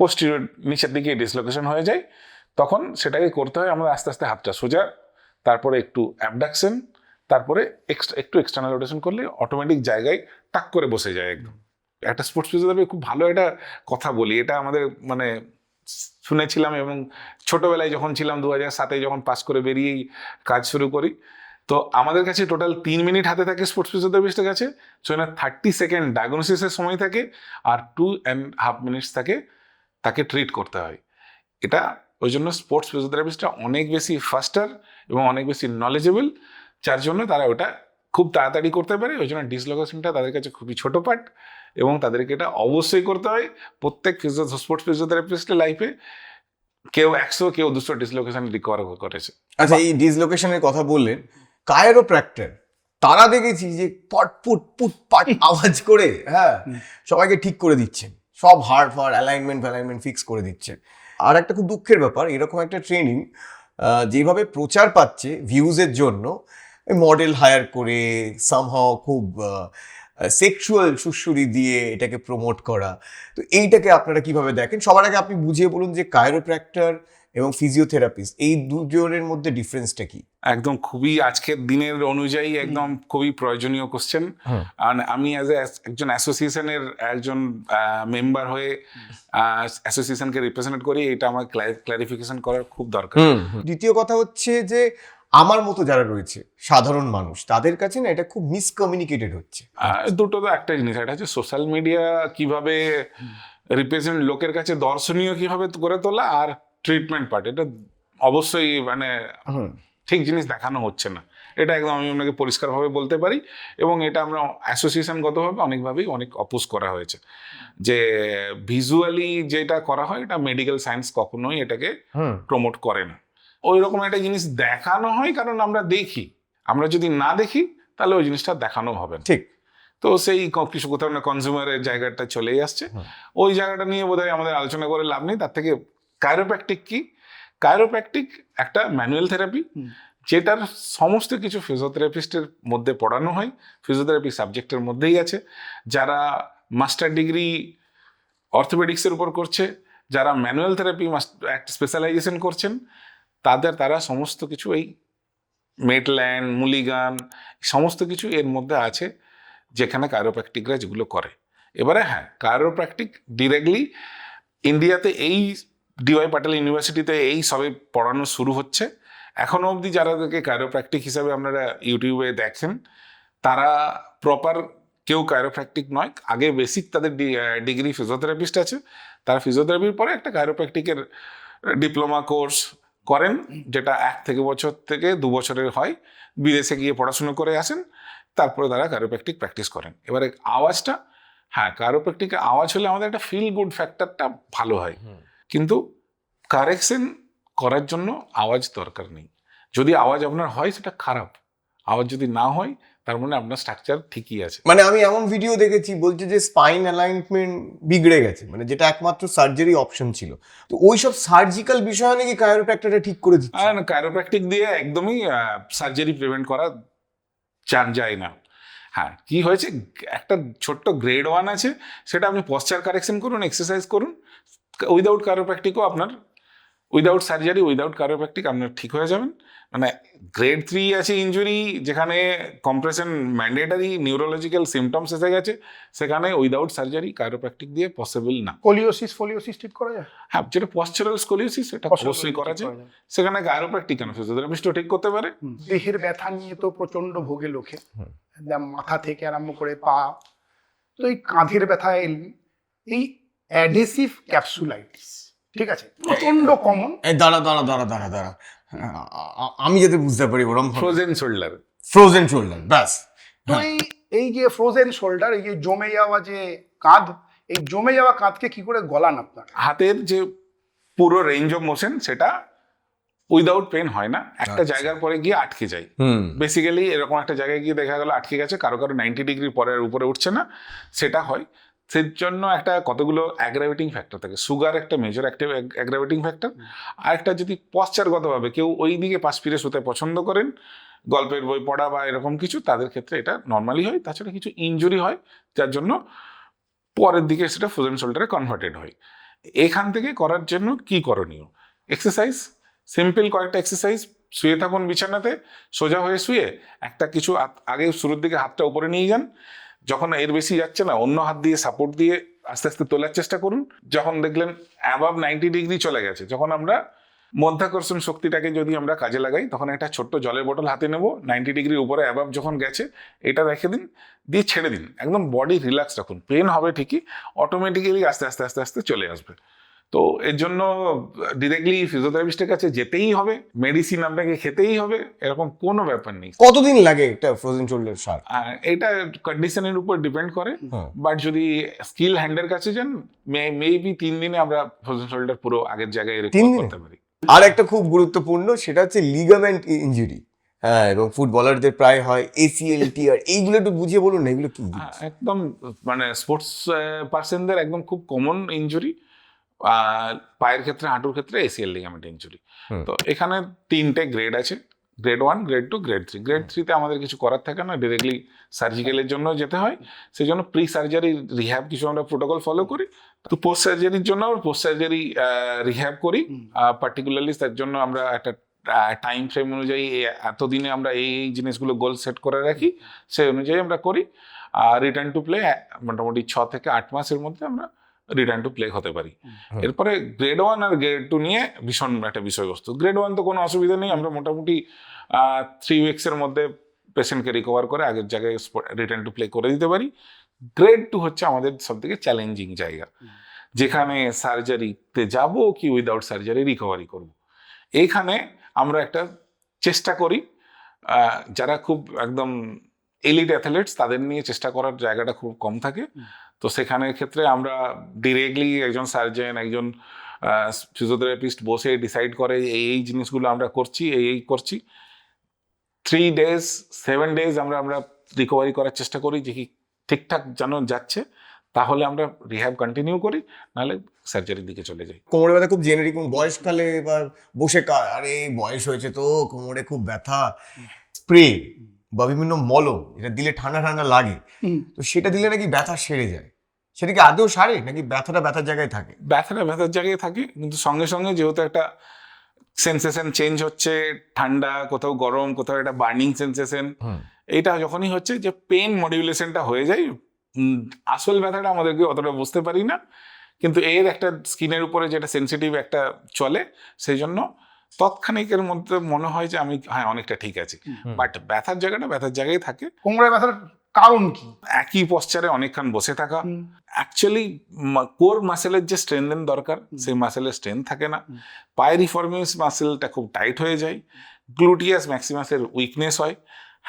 পোস্টেরিয়র নিচের দিকে ডিসলোকেশন হয়ে যায়, তখন সেটাকে করতে হয় আমরা আস্তে আস্তে হাতটা সোজা, তারপরে একটু অ্যাবডাকশন, তারপরে একটু এক্সটার্নাল রোটেশন করলে অটোমেটিক জায়গায় টাক করে বসে যায় একদম। একটা স্পোর্টস ফিজিওথেরাপি খুব ভালো একটা কথা বলি, এটা আমাদের মানে শুনেছিলাম, এবং ছোটবেলায় যখন ছিলাম 2007-এ যখন পাস করে বেরিয়েই কাজ শুরু করি, তো আমাদের কাছে টোটাল 3 মিনিট হাতে থাকে স্পোর্টস ফিজিওথেরাপিস্টের কাছে, সেখানে 30 সেকেন্ড ডায়াগনোসিসের সময় থাকে, আর 2.5 মিনিটস থাকে তাকে ট্রিট করতে হয়। এটা ওই জন্য স্পোর্টস ফিজিওথেরাপিস্টরা অনেক বেশি ফাস্টার এবং অনেক বেশি নলেজেবল, যার জন্য তারা ওটা খুব তাড়াতাড়ি করতে পারে। ওই জন্য ডিসলোকেশনটা তাদের কাছে খুবই ছোট পার্ট, এবং তাদেরকে এটা অবশ্যই করতে হয়। প্রত্যেক স্পোর্টস ফিজিওথেরাপিস্টের লাইফে কেউ 100 কেউ 200 ডিসলোকেশন রিকভার করেছে। আচ্ছা, এই ডিসলোকেশনের কথা বললেন, কায়রোপ্র্যাক্টর তারা দেখেছি যে পট পুট পুট পাট আওয়াজ করে সবাইকে ঠিক করে দিচ্ছেন, সব হাড় ফাড় অ্যালাইনমেন্ট ফিক্স করে দিচ্ছেন। আর একটা খুব দুঃখের ব্যাপার, এরকম একটা ট্রেনিং যেভাবে প্রচার পাচ্ছে ভিউজের জন্য, মডেল হায়ার করে সামহাও খুব সেক্সুয়াল সুড়সুড়ি দিয়ে এটাকে প্রমোট করা, তো এইটাকে আপনারা কিভাবে দেখেন? সবার আগে আপনি বুঝিয়ে বলুন যে কায়রোপ্র্যাক্টর এবং ফিজিওথেরাপিস্ট এই দুজনের মধ্যে ডিফারেন্সটা কি? একদম খুবই আজকের দিনের অনুযায়ী একদম খুবই প্রয়োজনীয় কোশ্চেন। আর আমি একজন অ্যাসোসিয়েশনের একজন মেম্বার হয়ে অ্যাসোসিয়েশনকে রিপ্রেজেন্ট করি, এটা আমার ক্লারিফিকেশন করার খুব দরকার। দ্বিতীয় কথা হচ্ছে যে আমার মতো যারা রয়েছে সাধারণ মানুষ, তাদের কাছে না এটা খুব মিসকমিউনিকেটেড হচ্ছে। দুটো তো একটা জিনিস, এটা হচ্ছে সোশ্যাল মিডিয়া কিভাবে রিপ্রেজেন্ট, লোকের কাছে দর্শনীয় কিভাবে করে তোলা, আর ট্রিটমেন্ট পার্ট, এটা অবশ্যই মানে ঠিক জিনিস দেখানো হচ্ছে না। এটা একদম আমি আপনাকে পরিষ্কারভাবে বলতে পারি, এবং এটা আমরা অ্যাসোসিয়েশনগতভাবে অনেকভাবেই অনেক অপোজ করা হয়েছে যে ভিজুয়ালি যেটা করা হয় এটা মেডিকেল সায়েন্স কখনোই এটাকে প্রমোট করে না। ওই রকম একটা জিনিস দেখানো হয় কারণ আমরা দেখি, আমরা যদি না দেখি তাহলে ওই জিনিসটা দেখানো হবে না। ঠিক। তো সেই কিছু কোথাও না কনজিউমারের জায়গাটা চলেই আসছে। ওই জায়গাটা নিয়ে বোধহয় আমাদের আলোচনা করে লাভ নেই। তার থেকে কাইরোপ্র্যাকটিক কি, কাইরোপ্র্যাকটিক একটা ম্যানুয়াল থেরাপি যেটার সমস্ত কিছু ফিজিওথেরাপিস্টের মধ্যে পড়ানো হয়, ফিজিওথেরাপি সাবজেক্টের মধ্যেই আছে। যারা মাস্টার ডিগ্রি অর্থোপেডিক্সের উপর করছে, যারা ম্যানুয়াল থেরাপি স্পেশালাইজেশন করছেন, তারা সমস্ত কিছু এই মেটল্যান্ড, মুলিগান সমস্ত কিছু এর মধ্যে আছে, যেখানে কাইরোপ্র্যাকটিকরা যেগুলো করে। এবারে হ্যাঁ, কাইরোপ্র্যাকটিক ডিরেক্টলি ইন্ডিয়াতে এই ডিওয়াই পাটেল ইউনিভার্সিটিতে এই সবে পড়ানো শুরু হচ্ছে। এখনও অবধি যারাদেরকে কাইরোপ্র্যাকটিক হিসাবে আপনারা ইউটিউবে দেখেন, তারা প্রপার কেউ কাইরোপ্র্যাকটিক নয়। আগে বেসিক তাদের ডিগ্রি ফিজিওথেরাপিস্ট আছে, তারা ফিজিওথেরাপির পরে একটা কাইরোপ্র্যাকটিকের ডিপ্লোমা কোর্স করেন, যেটা 1 থেকে বছর থেকে 2 বছরের হয়। বিদেশে গিয়ে পড়াশুনো করে আসেন, তারপরে তারা কাইরোপ্র্যাকটিক প্র্যাকটিস করেন। এবারে আওয়াজটা, হ্যাঁ কাইরোপ্র্যাকটিকের আওয়াজ হলে আমাদের একটা ফিল গুড ফ্যাক্টরটা ভালো হয়, কিন্তু কারেকশন করার জন্য আওয়াজ দরকার নেই। যদি আওয়াজ আপনার হয় সেটা খারাপ, আওয়াজ যদি না হয় তার মানে আপনার স্ট্রাকচার ঠিকই আছে। মানে আমি এমন ভিডিও দেখেছি বলছে যে স্পাইন অ্যালাইনমেন্ট বিগড়ে গেছে, মানে যেটা একমাত্র সার্জারি অপশন ছিল। তো ওইসব সার্জিক্যাল বিষয় নাকি কাইরোপ্র্যাক্টরটা ঠিক করে দিচ্ছে। কাইরোপ্র্যাকটিক দিয়ে একদমই সার্জারি প্রিভেন্ট করা যায় না। হ্যাঁ, কি হয়েছে, একটা ছোট্ট গ্রেড 1 আছে, সেটা আপনি পশ্চার কারেকশন করুন, এক্সারসাইজ করুন, উইদাউট কাইরোপ্র্যাকটিকও আপনার, উইদাউট সার্জারি, উইদাউট কাইরোপ্র্যাকটিক আপনার ঠিক হয়ে যাবেন। মানে গ্রেড 3 আছে ইনজুরি, যেখানে কম্প্রেশন ম্যান্ডেটারি, নিউরোলজিক্যাল সিমটমস এসে গেছে, সেখানে উইদাউট সার্জারি কাইরোপ্র্যাকটিক দিয়ে পসিবল না। স্কোলিওসিস ঠিক করা যায়? হ্যাঁ, যেটা পশ্চারাল স্কোলিওসিস সেটা অবশ্যই করা যায়, সেখানে কাইরোপ্র্যাকটিক কেন, ফিজিওথেরাপিস্টও ঠিক করতে পারে। দেহের ব্যথা নিয়ে তো প্রচন্ড ভোগে লোকে, মাথা থেকে আরম্ভ করে পা। তো এই কাঁধের ব্যথা, এই অ্যাডহেসিভ ক্যাপসুলাইটিস, ঠিক আছে, প্রচন্ড কমন। দাঁড়া, আমি যাতে বুঝতে পারি ওরকম ফ্রোজেন শোল্ডার, ফ্রোজেন শোল্ডার, ব্যাস। তো এই যে ফ্রোজেন শোল্ডার, এই যে জমে যাওয়া যে কাঁধ, এই জমে যাওয়া কাঁধকে কি করে গলান আপনার? হাতের যে পুরো রেঞ্জ অফ মোশন সেটা উইদাউট পেন হয় না, একটা জায়গার পরে গিয়ে আটকে যায়। বেসিক্যালি এরকম একটা জায়গায় গিয়ে দেখা গেল আটকে গেছে, কারো 90 ডিগ্রি পরে উপরে উঠছে না, সেটা হয়। সেই জন্য একটা কতগুলো অ্যাগ্রাভেটিং ফ্যাক্টর থাকে। সুগার একটা মেজর অ্যাগ্রাভেটিং ফ্যাক্টর। আর একটা যদি পশ্চারগতভাবে কেউ ওই দিকে পাশ ফিরে শুতে পছন্দ করেন, গল্পের বই পড়া বা এরকম কিছু, তাদের ক্ষেত্রে এটা নর্মালি হয়। তাছাড়া কিছু ইনজুরি হয় যার জন্য পরের দিকে সেটা ফ্রোজেন শোল্ডারে কনভার্টেড হয়। এখান থেকে করার জন্য কি করণীয়? এক্সারসাইজ, সিম্পল কয়েকটা এক্সারসাইজ। শুয়ে থাকুন বিছানাতে, সোজা হয়ে শুয়ে একটা কিছু আগে শুরুর দিকে হাতটা উপরে নিয়ে যান, যখন এর বেশি যাচ্ছে না অন্য হাত দিয়ে সাপোর্ট দিয়ে আস্তে আস্তে তোলার চেষ্টা করুন। যখন দেখলেন অ্যাবাভ 90 ডিগ্রি চলে গেছে, যখন আমরা মধ্যাকর্ষণ শক্তিটাকে যদি আমরা কাজে লাগাই, তখন একটা ছোট্ট জলের বোতল হাতে নেব, 90 ডিগ্রি উপরে অ্যাবাভ যখন গেছে এটা রেখে দিন, দিয়ে ছেড়ে দিন, একদম বডি রিল্যাক্স রাখুন। পেন হবে ঠিকই, অটোমেটিক্যালি আস্তে আস্তে আস্তে আস্তে চলে আসবে। তো এর জন্য ডিরেক্টলি ফিজিওথেরাপিস্টের কাছে যেতেই হবে, মেডিসিন আপনাকে খেতেই হবে, এরকম কোনো ব্যাপার নেই। কতদিন লাগে একটা ফ্রোজেন শোল্ডার সার? এটা কন্ডিশনের উপর ডিপেন্ড করে, বাট যদি স্কিল হ্যান্ডের কাছে যান, মেবি 3 দিনে আমরা ফ্রোজেন শোল্ডার পুরো আগের জায়গায় রিকভার করতে পারি। আর একটা খুব গুরুত্বপূর্ণ, সেটা হচ্ছে লিগামেন্ট ইনজুরি। হ্যাঁ, এবং ফুটবলারদের প্রায় হয় ACL, TR, এইগুলো একটু বুঝিয়ে বলুন না, এগুলো কি? একদম মানে স্পোর্টস পার্সনদের একদম খুব কমন ইনজুরি। পায়ের ক্ষেত্রে, হাঁটুর ক্ষেত্রে ACL লিগামেন্ট ইনজুরি। তো এখানে 3টে গ্রেড আছে, গ্রেড 1, গ্রেড 2, গ্রেড 3। গ্রেড 3তে আমাদের কিছু করার থাকে না, ডিরেক্টলি সার্জিক্যালের জন্য যেতে হয়। সেই জন্য প্রি সার্জারি রিহ্যাব কিছু আমরা প্রোটোকল ফলো করি। তো পোস্ট সার্জারির জন্য পোস্ট সার্জারি রিহ্যাব করি। পার্টিকুলারলি তার জন্য আমরা একটা টাইম ফ্রেম অনুযায়ী এতদিনে আমরা এই জিনিসগুলো গোল সেট করে রাখি, সেই অনুযায়ী আমরা করি। আর রিটার্ন টু প্লে মোটামুটি 6 থেকে 8 মাসের মধ্যে আমরা রিটার্ন টু প্লে হতে পারি। এরপরে গ্রেড 1 আর গ্রেড 2 নিয়ে ভীষণ একটা বিষয়বস্তু। গ্রেড 1 তো কোনো অসুবিধা নেই, আমরা মোটামুটি 3 উইক্সের মধ্যে পেশেন্টকে রিকভার করে আগের জায়গায় রিটার্ন টু প্লে করে দিতে পারি। গ্রেড 2 হচ্ছে আমাদের সব থেকে চ্যালেঞ্জিং জায়গা, যেখানে সার্জারিতে যাব কি উইদাউট সার্জারি রিকভারি করব। এইখানে আমরা একটা চেষ্টা করি যারা খুব একদম এলিট অ্যাথলেটস তাদের নিয়ে চেষ্টা করার জায়গাটা খুব কম থাকে। তো সেখানের ক্ষেত্রে আমরা ডিরেক্টলি একজন সার্জন, একজন ফিজিওথেরাপিস্ট বসে ডিসাইড করে এই জিনিসগুলো আমরা করছি, এই করছি। 3 days 7 days আমরা রিকভারি করার চেষ্টা করি যে কি ঠিকঠাক যেন যাচ্ছে, তাহলে আমরা রিহ্যাব কন্টিনিউ করি, নাহলে সার্জারির দিকে চলে যাই। কোমরে ব্যথা খুব জেনারিক, বয়সকালে বা বসে আরে বয়স হয়েছে তো কোমরে খুব ব্যথা, স্প্রে বা বিভিন্ন মলম এটা দিলে ঠান্ডা ঠান্ডা লাগে, তো সেটা দিলে নাকি ব্যথা সেরে যায়, সেটা কি আদৌ সারে নাকি ব্যথাটা ব্যথার জায়গায় থাকে? ব্যথাটা ব্যথার জায়গায় থাকে, কিন্তু সঙ্গে সঙ্গে যেহেতু একটা সেন্সেশন চেঞ্জ হচ্ছে, ঠান্ডা, কোথাও গরম, কোথাও একটা বার্নিং সেন্সেশন, এইটা যখনই হচ্ছে যে পেন মডিউলেশনটা হয়ে যায়, আসল ব্যথাটা আমাদেরকে অতটা বুঝতে পারি না, কিন্তু এর একটা স্কিনের উপরে যেটা সেন্সিটিভ একটা চলে, সেই জন্য তৎক্ষণিকের মধ্যে মনে হয় যে আমি হ্যাঁ অনেকটা ঠিক আছি, বাট ব্যথার জায়গাটা ব্যথার জায়গায় থাকে। কোমরে ব্যথার কারণ কি? একই পশ্চারে অনেকক্ষণ বসে থাকা, অ্যাকচুয়ালি কোর মাসেলের যে স্ট্রেনথেন দরকার সেই মাসেলের স্ট্রেংথ থাকে না, পাইরিফর্মিস মাসেলটা খুব টাইট হয়ে যায়, গ্লুটিয়াস ম্যাক্সিমাসের উইকনেস হয়,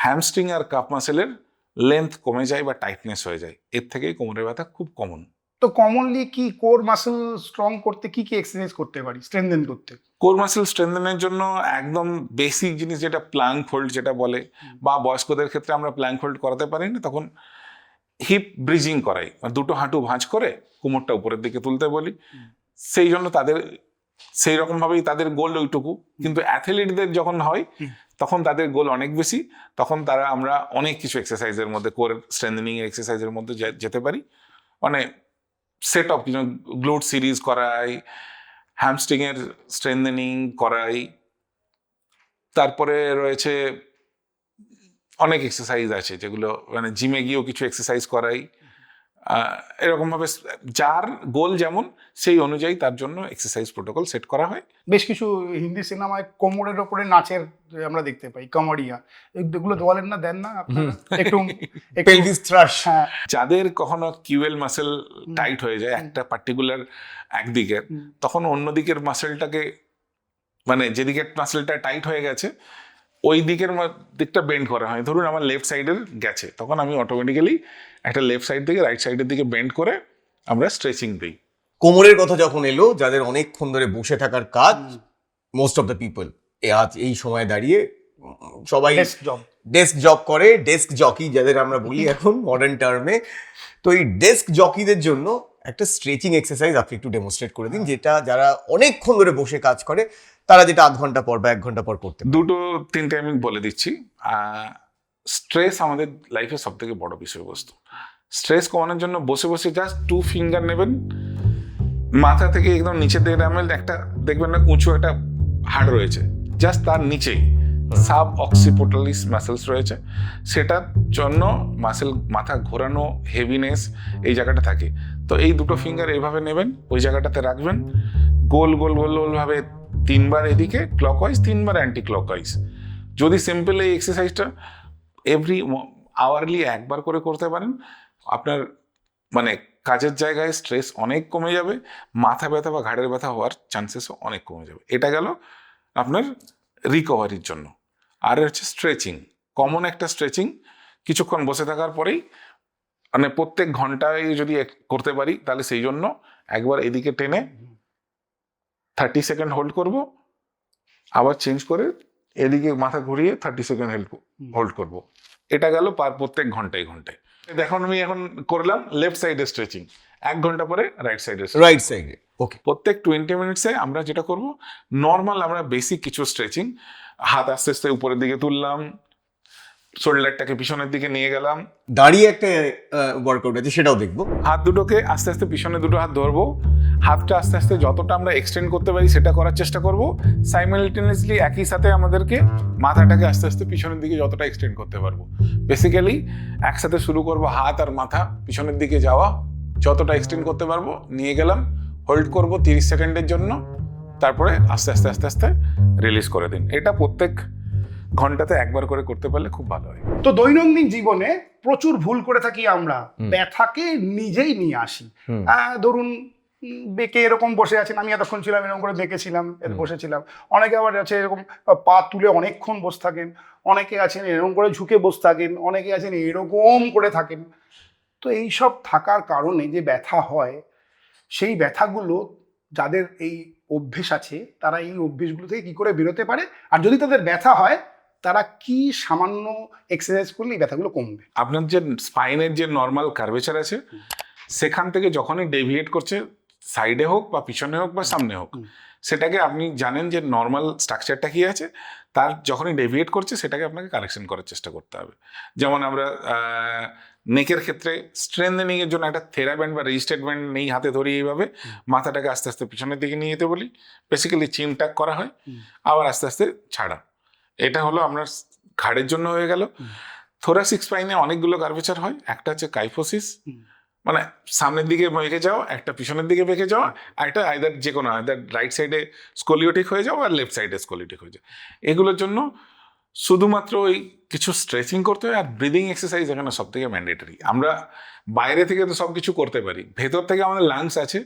হ্যামস্ট্রিং আর কাপ মাসেলের লেন্থ কমে যায় বা টাইটনেস হয়ে যায়, এর থেকেই কোমরের ব্যথা খুব কমন। তো কমনলি কি কোর মাসেল স্ট্রং করতে কি কি এক্সারসাইজ করতে পারি স্ট্রেনথেন করতে? কোর মাসেল স্ট্রেনথেনের জন্য একদম বেসিক জিনিস যেটা প্ল্যাঙ্ক হোল্ড যেটা বলে, বা বয়স্কদের ক্ষেত্রে আমরা প্ল্যাঙ্ক হোল্ড করাতে পারি না, তখন হিপ ব্রিজিং করাই, দুটো হাঁটু ভাঁজ করে কোমরটা উপরের দিকে তুলতে বলি, সেই জন্য তাদের সেই রকম ভাবেই তাদের গোল ওইটুকু, কিন্তু অ্যাথলিটদের যখন হয় তখন তাদের গোল অনেক বেশি, তখন আমরা অনেক কিছু এক্সারসাইজের মধ্যে, কোর স্ট্রেনথেনিং এক্সারসাইজের মধ্যে যেতে পারি, মানে সেট অফ গ্লুট সিরিজ করাই, হ্যামস্ট্রিং এর স্ট্রেনথেনিং করাই, তারপরে রয়েছে অনেক এক্সারসাইজ আছে যেগুলো মানে জিমে গিয়েও কিছু এক্সারসাইজ করাই, এরকম ভাবে যার গোল যেমন সেই অনুযায়ী তার জন্য এক্সারসাইজ প্রোটোকল সেট করা হয়। বেশ কিছু হিন্দি সিনেমায় কোমরের ওপরে নাচের আমরা দেখতে পাই, কমেডিয়া, এগুলো বলেন না, দেন না আপনারা একটু পেলভিস থ্রাশ? হ্যাঁ, যাদের কখনো কিউএল মাসেল টাইট হয়ে যায় একটা পার্টিকুলার একদিকের, তখন অন্য দিকের মাসেলটাকে, মানে যেদিকে মাসেলটা টাইট হয়ে গেছে ওই দিকটা বেন্ড করা হয়। ধরুন আমার লেফট সাইডের গেছে, তখন আমি অটোমেটিক্যালি একটা লেফট সাইড থেকে রাইট সাইডের দিকে বেন্ড করে আমরা স্ট্রেচিং দিই। কোমরের কথা যখন এলো, যাদের অনেকক্ষণ ধরে বসে থাকার কাজ, মোস্ট অফ দ্য পিপল আজ এই সময় দাঁড়িয়ে সবাই ডেস্ক জব করে, ডেস্ক জকি যাদের আমরা বলি এখন মডার্ন টার্মে, তো এই ডেস্ক জকিদের জন্য একটা স্ট্রেচিং এক্সারসাইজ আপনি একটু ডেমনস্ট্রেট করে দিন, যেটা যারা অনেকক্ষণ ধরে বসে কাজ করে তারা যেটা আধ ঘন্টা পর বা 1 ঘন্টা পর করতে পারে। 2-3টে আমি বলে দিচ্ছি। স্ট্রেস আমাদের লাইফের সব থেকে বড় বিষয়বস্তু। স্ট্রেস কমানোর জন্য বসে বসে জাস্ট 2 ফিঙ্গার নেবেন, মাথা থেকে একদম নিচে দিয়ে নামেন, একটা দেখবেন না উঁচু একটা হাড় রয়েছে, জাস্ট তার নিচেই সাব অক্সিপোটালিস মাসেলস রয়েছে, সেটার জন্য মাথা ঘোরানো, হেভিনেস এই জায়গাটা থাকে। তো এই 2টো ফিঙ্গার এইভাবে নেবেন, ওই জায়গাটাতে রাখবেন, গোল গোল গোল গোল ভাবে 3বার এদিকে ক্লকওয়াইজ, 3বার অ্যান্টি ক্লকওয়াইজ। যদি সিম্পল এই এক্সারসাইজটা এভরি আওয়ারলি 1বার করে করতে পারেন, আপনার মানে কাজের জায়গায় স্ট্রেস অনেক কমে যাবে, মাথা ব্যথা বা ঘাড়ের ব্যথা হওয়ার চান্সেসও অনেক কমে যাবে। এটা গেল আপনার রিকভারির জন্য। আর হচ্ছে স্ট্রেচিং, কমন একটা স্ট্রেচিং, কিছুক্ষণ বসে থাকার পরেই, মানে প্রত্যেক ঘন্টায় যদি করতে পারি তাহলে সেই জন্য একবার এদিকে টেনে 30 সেকেন্ড হোল্ড করব, আবার চেঞ্জ করে এদিকে মাথা ঘুরিয়ে 30 সেকেন্ড হোল্ড করব। এটা গেল প্রত্যেক ঘন্টায় ঘন্টায়। দেখুন আমি এখন করলাম লেফট সাইডে স্ট্রেচিং, 1 ঘন্টা পরে রাইট সাইডে। ওকে, প্রত্যেক 20 মিনিটসে আমরা যেটা করব, নর্মাল আমরা বেসিক কিছু স্ট্রেচিং, হাত আস্তে আস্তে উপরের দিকে তুললাম, শোল্ডারটাকে পিছনের দিকে নিয়ে গেলাম, দাঁড়িয়ে একটা ওয়ার্কআউট আছে সেটাও দেখবো। হাত দুটোকে আস্তে আস্তে পিছনে, দুটো হাত ধরবো, হাতটা আস্তে আস্তে যতটা আমরা এক্সটেন্ড করতে পারি সেটা করার চেষ্টা করব। সাইমালটেনিয়াসলি একই সাথে আমাদেরকে মাথাটাকে আস্তে আস্তে পিছনের দিকে যতটা এক্সটেন্ড করতে পারবো। বেসিক্যালি একসাথে শুরু করব, হাত আর মাথা পিছনের দিকে যাওয়া, যতটা এক্সটেন্ড করতে পারবো নিয়ে গেলাম, হোল্ড করব 30 সেকেন্ডের জন্য, তারপরে আস্তে আস্তে আস্তে আস্তে রিলিজ করে দিন। এটা প্রত্যেক ঘন্টাতে 1বার করে করতে পারলে খুব ভালো হয়। তো দৈনন্দিন জীবনে প্রচুর ভুল করে থাকি আমরা, ব্যথাকে নিজেই নিয়ে আসি। ধরুন বেঁকে এরকম বসে আছেন, আমি এতক্ষণ ছিলাম এরকম করে বেঁকেছিলাম, বসেছিলাম। অনেকে আবার আছে এরকম পা তুলে অনেকক্ষণ বসে থাকেন, অনেকে আছেন এরকম করে ঝুঁকে বসে থাকেন, অনেকে আছেন এরকম করে থাকেন। তো এইসব থাকার কারণে যে ব্যথা হয়, সেই ব্যথাগুলো যাদের এই অভ্যেস আছে তারা এই অভ্যেসগুলো থেকে কি করে বেরোতে পারে, আর যদি তাদের ব্যথা হয় তারা কি সামান্য এক্সারসাইজ করলে এই ব্যথাগুলো কমবে? আপনার যে স্পাইনের যে নর্মাল কার্ভেচার আছে সেখান থেকে যখনই ডেভিয়েট করছে, সাইডে হোক বা পিছনে হোক বা সামনে হোক, সেটাকে আপনি জানেন যে নর্মাল স্ট্রাকচারটা কি আছে, তার যখনই ডেভিয়েট করছে সেটাকে আপনাকে কারেকশন করার চেষ্টা করতে হবে। যেমন আমরা নেকের ক্ষেত্রে স্ট্রেংথেনিং এর জন্য একটা থেরাব্যান্ড বা রেজিস্টার্ড ব্যান্ড নেই হাতে ধরি, এইভাবে মাথাটাকে আস্তে আস্তে পিছনের দিকে নিয়ে যেতে বলি, বেসিক্যালি চিন টাক করা হয়, আবার আস্তে আস্তে ছাড়া। এটা হলো আপনার ঘাড়ের জন্য হয়ে গেল। থোরাসিক স্পাইনে অনেকগুলো কার্ভেচার হয়, একটা হচ্ছে কাইফোসিস, মানে সামনের দিকে বেঁকে যাওয়া, একটা পিছনের দিকে বেঁকে যাওয়া, আর একটা আইদার যে কোনো আইদার রাইট সাইডে স্কোলিওটিক হয়ে যাওয়া আর লেফট সাইডে স্কোলিওটিক হয়ে যাওয়া। এগুলোর জন্য শুধুমাত্র ওই কিছু স্ট্রেচিং করতে হয়, আর ব্রিদিং এক্সারসাইজ এখানে সব থেকে ম্যান্ডেটরি। আমরা বাইরে থেকে তো সব কিছু করতে পারি, ভেতর থেকে আমাদের লাংস আছে,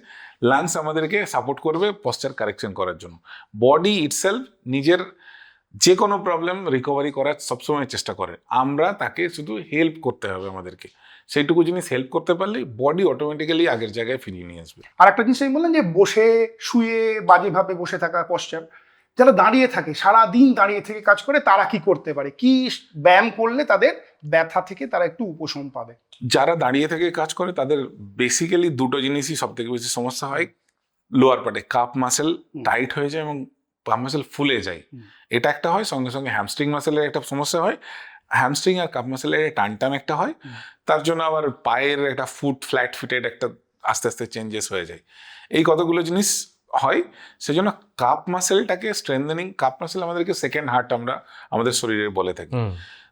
লাংস আমাদেরকে সাপোর্ট করবে পশ্চার কারেকশন করার জন্য। বডি ইটসেলফ নিজের যে কোনো প্রবলেম রিকভারি করার সবসময় চেষ্টা করে, আমরা তাকে শুধু হেল্প করতে হবে আমাদেরকে। সেইটুকু জিনিস হেল্প করতে পারলেই বডি অটোমেটিক্যালি আগের জায়গায় ফিরিয়ে নিয়ে আসবে। আর একটা জিনিস আমি বললাম যে বসে শুয়ে বাজেভাবে বসে থাকা পশ্চার, যারা দাঁড়িয়ে থাকে সারাদিন দাঁড়িয়ে থেকে কাজ করে, তারা কি করতে পারে, কি ব্যায়াম করলে তাদের ব্যথা থেকে তারা একটু উপশম পাবে? যারা দাঁড়িয়ে থেকে কাজ করে তাদের বেসিক্যালি দুটো জিনিসই সব থেকে বেশি সমস্যা হয়। লোয়ার পার্টে কাপ মাসেল টাইট হয়ে যায় এবং কাপ মাসেল ফুলে যায়, এটা একটা হয়। সঙ্গে সঙ্গে হ্যামস্ট্রিং মাসেলের একটা সমস্যা হয়, হ্যামস্ট্রিং আর কাপ মাসেলের টান একটা হয়। তার জন্য আবার পায়ের একটা ফ্ল্যাট ফিটেড একটা আস্তে আস্তে চেঞ্জেস হয়ে যায়। এই কতগুলো জিনিস হয়, সেজন্য কাপ মাসেলটাকে স্ট্রেংথেনিং, কাপ মাসেল আমাদেরকে সেকেন্ড হার্ট আমরা আমাদের শরীরে বলে থাকি।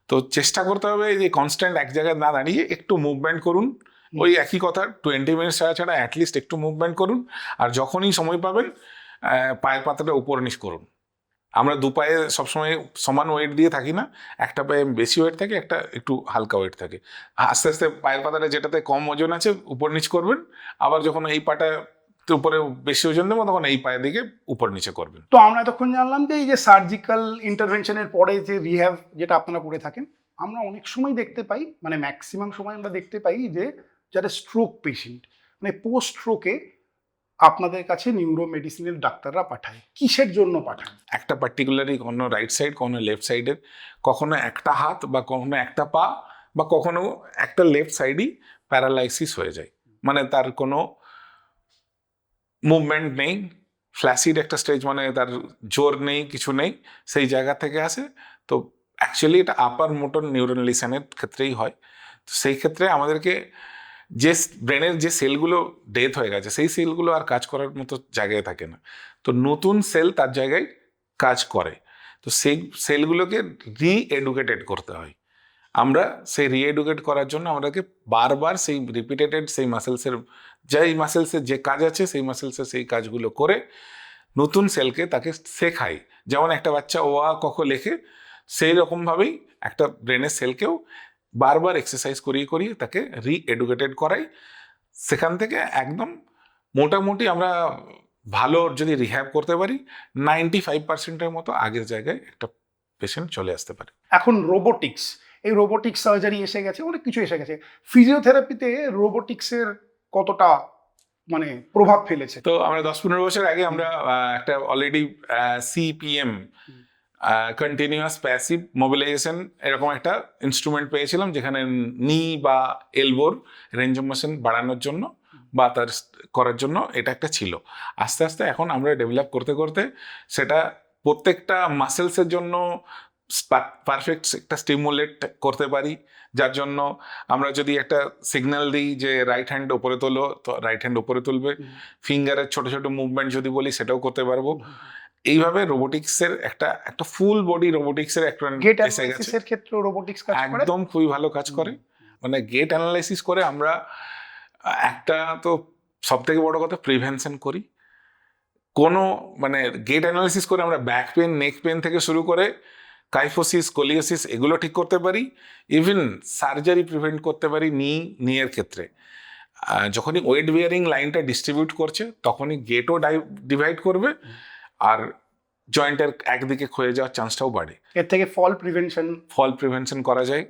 তো চেষ্টা করতে হবে যে কনস্ট্যান্ট এক জায়গায় না দাঁড়িয়ে একটু মুভমেন্ট করুন। ওই একই কথা 20 মিনিটস ছাড়া অ্যাটলিস্ট একটু মুভমেন্ট করুন। আর যখনই সময় পাবেন পায়ের পাতাটা উপর নিচ করুন। আমরা দু পায়ে সবসময় সমান ওয়েট দিয়ে থাকি না, একটা পায়ে বেশি ওয়েট থাকে, একটা একটু হালকা ওয়েট থাকে। আস্তে আস্তে পায়ের পাতাটা যেটাতে কম ওজন আছে উপর নিচ করবেন, আবার যখন এই পাটা উপরে বেশি ওজন দেবো তখন এই পায়ের দিকে উপর নিচে করবেন। তো আমরা এতক্ষণ জানলাম যে এই যে সার্জিক্যাল ইন্টারভেনশনের পরে যে রিহ্যাব যেটা আপনারা করে থাকেন, আমরা অনেক সময় দেখতে পাই, মানে ম্যাক্সিমাম সময় আমরা দেখতে পাই যে যারা স্ট্রোক পেশেন্ট, মানে পোস্ট স্ট্রোকে আপনাদের কাছে নিউরো মেডিসিনের ডাক্তাররা পাঠায়, কিসের জন্য পাঠায়? একটা পার্টিকুলারলি কখনো রাইট সাইড, কখনো লেফট সাইডের, কখনো একটা হাত বা কখনো একটা পা বা কখনো একটা লেফট সাইডই প্যারালাইসিস হয়ে যায়, মানে তার কোনো মুভমেন্ট নেই, ফ্ল্যাসিড একটা স্টেজ, মানে তার জোর নেই, কিছু নেই, সেই জায়গা থেকে আসে। তো অ্যাকচুয়ালি এটা আপার মোটর নিউরন লিসনের ক্ষেত্রেই হয়। তো সেই ক্ষেত্রে আমাদেরকে যে ব্রেনের যে সেলগুলো ডেথ হয়ে গেছে সেই সেলগুলো আর কাজ করার মতো জায়গায় থাকে না, তো নতুন সেল তার জায়গায় কাজ করে। তো সেই সেলগুলোকে রিএডুকেটেড করতে হয়। আমরা সেই রিএডুকেট করার জন্য আমাদেরকে বারবার সেই রিপিটেটেড সেই মাসেলসের যে কাজ আছে সেই মাসেলসের সেই কাজগুলো করে নতুন সেলকে তাকে শেখাই। যেমন একটা বাচ্চা ও আ ক খ লেখে, সেই রকমভাবেই একটা ব্রেনের সেলকেও বারবার এক্সারসাইজ করিয়ে করিয়ে তাকে রিএডুকেটেড করাই। সেখান থেকে একদম মোটামুটি আমরা ভালো যদি রিহ্যাব করতে পারি 95%-এর মতো আগের জায়গায় একটা পেশেন্ট চলে আসতে পারে। এখন রোবোটিক্স, এই রোবোটিক্স সার্জারি এসে গেছে, অনেক কিছু এসে গেছে। ফিজিওথেরাপিতে রোবোটিক্সের কতটা মানে প্রভাব ফেলেছে? তো আমরা 10-15 বছর আগে আমরা একটা already CPM, continuous passive mobilisation এরকম একটা ইনস্ট্রুমেন্ট পেয়েছিলাম, যেখানে নি বা এলবোর রেঞ্জ অফ মোশন বাড়ানোর জন্য বা তার করার জন্য এটা একটা ছিল। আস্তে আস্তে এখন আমরা ডেভেলপ করতে করতে সেটা প্রত্যেকটা মাসেলসের জন্য পারফেক্ট একটা স্টিমুলেট করতে পারি, যার জন্য আমরা যদি একটা সিগন্যাল দিই যে রাইট হ্যান্ড উপরে তোলো, তো রাইট হ্যান্ড উপরে তুলবে। ফিঙ্গারের ছোট ছোট মুভমেন্ট যদি বলি সেটাও করতে পারবো। এইভাবে রোবোটিক্সের একটা ফুল বডি রোবোটিক্সের একটা গেট অ্যানালাইসিসের ক্ষেত্রে রোবোটিক্স কাজ করে, একদম খুবই ভালো কাজ করে। মানে গেট অ্যানালাইসিস করে আমরা একটা তো সব থেকে বড় কথা প্রিভেনশন করি। কোনো মানে গেট অ্যানালাইসিস করে আমরা ব্যাক পেন, নেক পেন থেকে শুরু করে কাইফোসিস, স্কোলিওসিস এগুলো ঠিক করতে পারি। ইভেন সার্জারি প্রিভেন্ট করতে পারি নিয়ের ক্ষেত্রে। যখনই ওয়েট বিয়ারিং লাইনটা ডিস্ট্রিবিউট করছে তখনই গেটও ডিভাইড করবে, আর জয়েন্টের একদিকে ক্ষয়ে যাওয়ার চান্সটাও বাড়ে। এর থেকে ফল প্রিভেনশন করা যায়।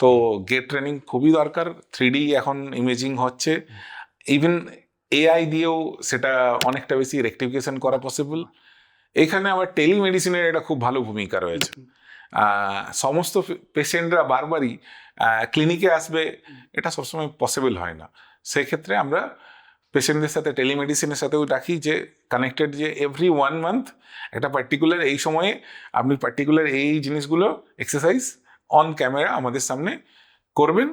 তো গেট ট্রেনিং খুবই দরকার। 3D এখন ইমেজিং হচ্ছে, ইভেন এআই দিয়েও সেটা অনেকটা বেশি রেকটিফিকেশন করা পসিবল। এখানে আবার টেলিমেডিসিনের একটা খুব ভালো ভূমিকা রয়েছে। সমস্ত পেশেন্টরা বারবারই ক্লিনিকে আসবে, এটা সবসময় পসিবল হয় না। সেক্ষেত্রে আমরা পেশেন্টদের সাথে টেলিমেডিসিনের সাথেও রাখি যে কানেক্টেড, যে এভরি 1 মান্থ একটা পার্টিকুলার এই সময়ে আপনি পার্টিকুলার এই জিনিসগুলো এক্সারসাইজ অন ক্যামেরা আমাদের সামনে করবেন।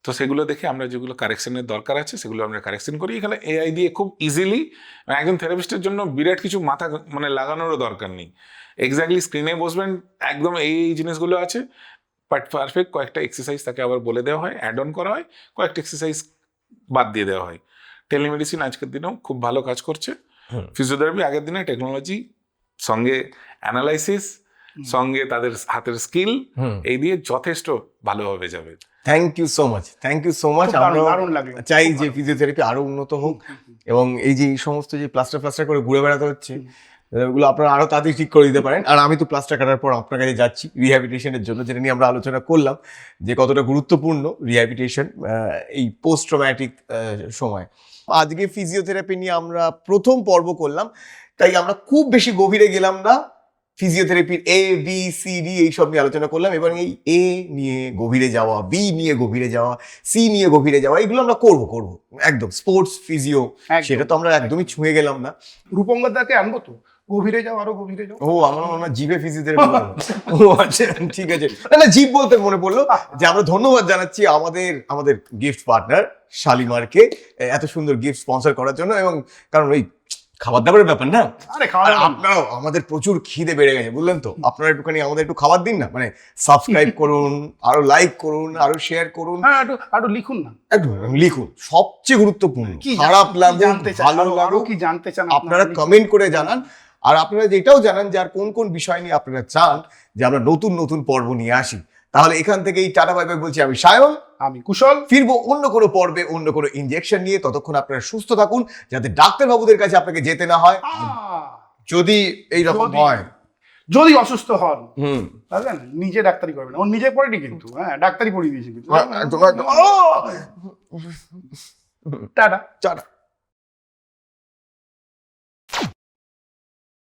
তো সেগুলো দেখে আমরা যেগুলো কারেকশনের দরকার আছে সেগুলো আমরা কারেকশন করি। এখানে এআই দিয়ে খুব ইজিলি, একজন থেরাপিস্টের জন্য বিরাট কিছু মাথা মানে লাগানোরও দরকার নেই। এক্স্যাক্টলি স্ক্রিনে বসবেন, একদম এই জিনিসগুলো আছে, বাট পারফেক্ট কয়েকটা এক্সারসাইজ তাকে আবার বলে দেওয়া হয়, অ্যাড অন করা হয়, কয়েকটা এক্সারসাইজ বাদ দিয়ে দেওয়া হয়। টেলিমেডিসিন আজকের দিনেও খুব ভালো কাজ করছে। ফিজিওথেরাপি আগের দিনে টেকনোলজি সঙ্গে অ্যানালাইসিস সঙ্গে তাদের হাতের স্কিল এই দিয়ে যথেষ্ট ভালোভাবে যাবে। Thank you so much, thank you so much. আমরা দারুণ লাগলো। চাই যে ফিজিওথেরাপি আরো উন্নত হোক, এবং এই যে এই সমস্ত যে প্লাস্টার করে ঘুরে বেড়াতে হচ্ছে, ওগুলো আপনারা আরো তাড়াতাড়ি ঠিক করে দিতে পারেন। আর আমি তো প্লাস্টার কাটার পর আপনার কাছে যাচ্ছি রিহ্যাবিলিটেশনের জন্য, যেটা নিয়ে আমরা আলোচনা করলাম যে কতটা গুরুত্বপূর্ণ রিহ্যাবিলিটেশন এই পোস্ট ট্রমাটিক সময়। আজকে ফিজিওথেরাপি নিয়ে আমরা প্রথম পর্ব করলাম, তাই আমরা খুব বেশি গভীরে গেলাম না। ফিজিওথেরাপির ABCD এইসব নিয়ে আলোচনা করলাম, এবং এই A নিয়ে গভীরে যাওয়া, B নিয়ে গভীরে যাওয়া, C নিয়ে গভীরে যাওয়া, এগুলো আমরা করবো একদম স্পোর্টস ফিজিও, সেটা তো আমরা একদমই ছুঁয়ে গেলাম না। রূপঙ্করদাকে আনবো তো, গভীরে যাও, আরো গভীরে যাও। ও আমার মনে হয় জিভে ফিজিওথেরাপি। ও আচ্ছা, ঠিক আছে। না জিভ বলতে মনে পড়লো যে আমরা ধন্যবাদ জানাচ্ছি আমাদের গিফট পার্টনার শালিমারকে এত সুন্দর গিফট স্পন্সর করার জন্য। এবং কারণ ওই খাবার দাবারের ব্যাপার না, আরে খাওয়া আর আপনারাও, আমাদের প্রচুর খিদে বেড়ে গেছে বুঝলেন তো, আপনারা একটুখানি আমাদের একটু খাবার দিন না, মানে সাবস্ক্রাইব করুন, আরো লাইক করুন, আরো শেয়ার করুন, হ্যাঁ একটু লিখুন না, একটু লিখুন। সবচেয়ে গুরুত্বপূর্ণ, কি খারাপ লাগুক জানতে চান, ভালো আরো লাগুক, কি জানতে চান আপনারা কমেন্ট করে জানান। আর আপনারা যেটাও জানান যে আর কোন কোন বিষয় নিয়ে আপনারা চান যে আমরা নতুন নতুন পর্ব নিয়ে আসি। তাহলে এখান থেকেই টাটা বাই বাই বলছি, আমি সায়ন, আমি কুশল। ফিরবো অন্য কোনো পর্বে অন্য কোনো ইনজেকশন নিয়ে। ততক্ষণ আপনারা সুস্থ থাকুন, যাতে ডাক্তারবাবুদের কাছে আপনাকে যেতে না হয় যদি এইরকম হয়। যদি অসুস্থ হন তাহলে নিজে ডাক্তারি করবেন, ও নিজে পড়েনি কিন্তু, হ্যাঁ ডাক্তারি পড়িয়ে দিয়েছে কিন্তু। একদম। টাটা। টাটা।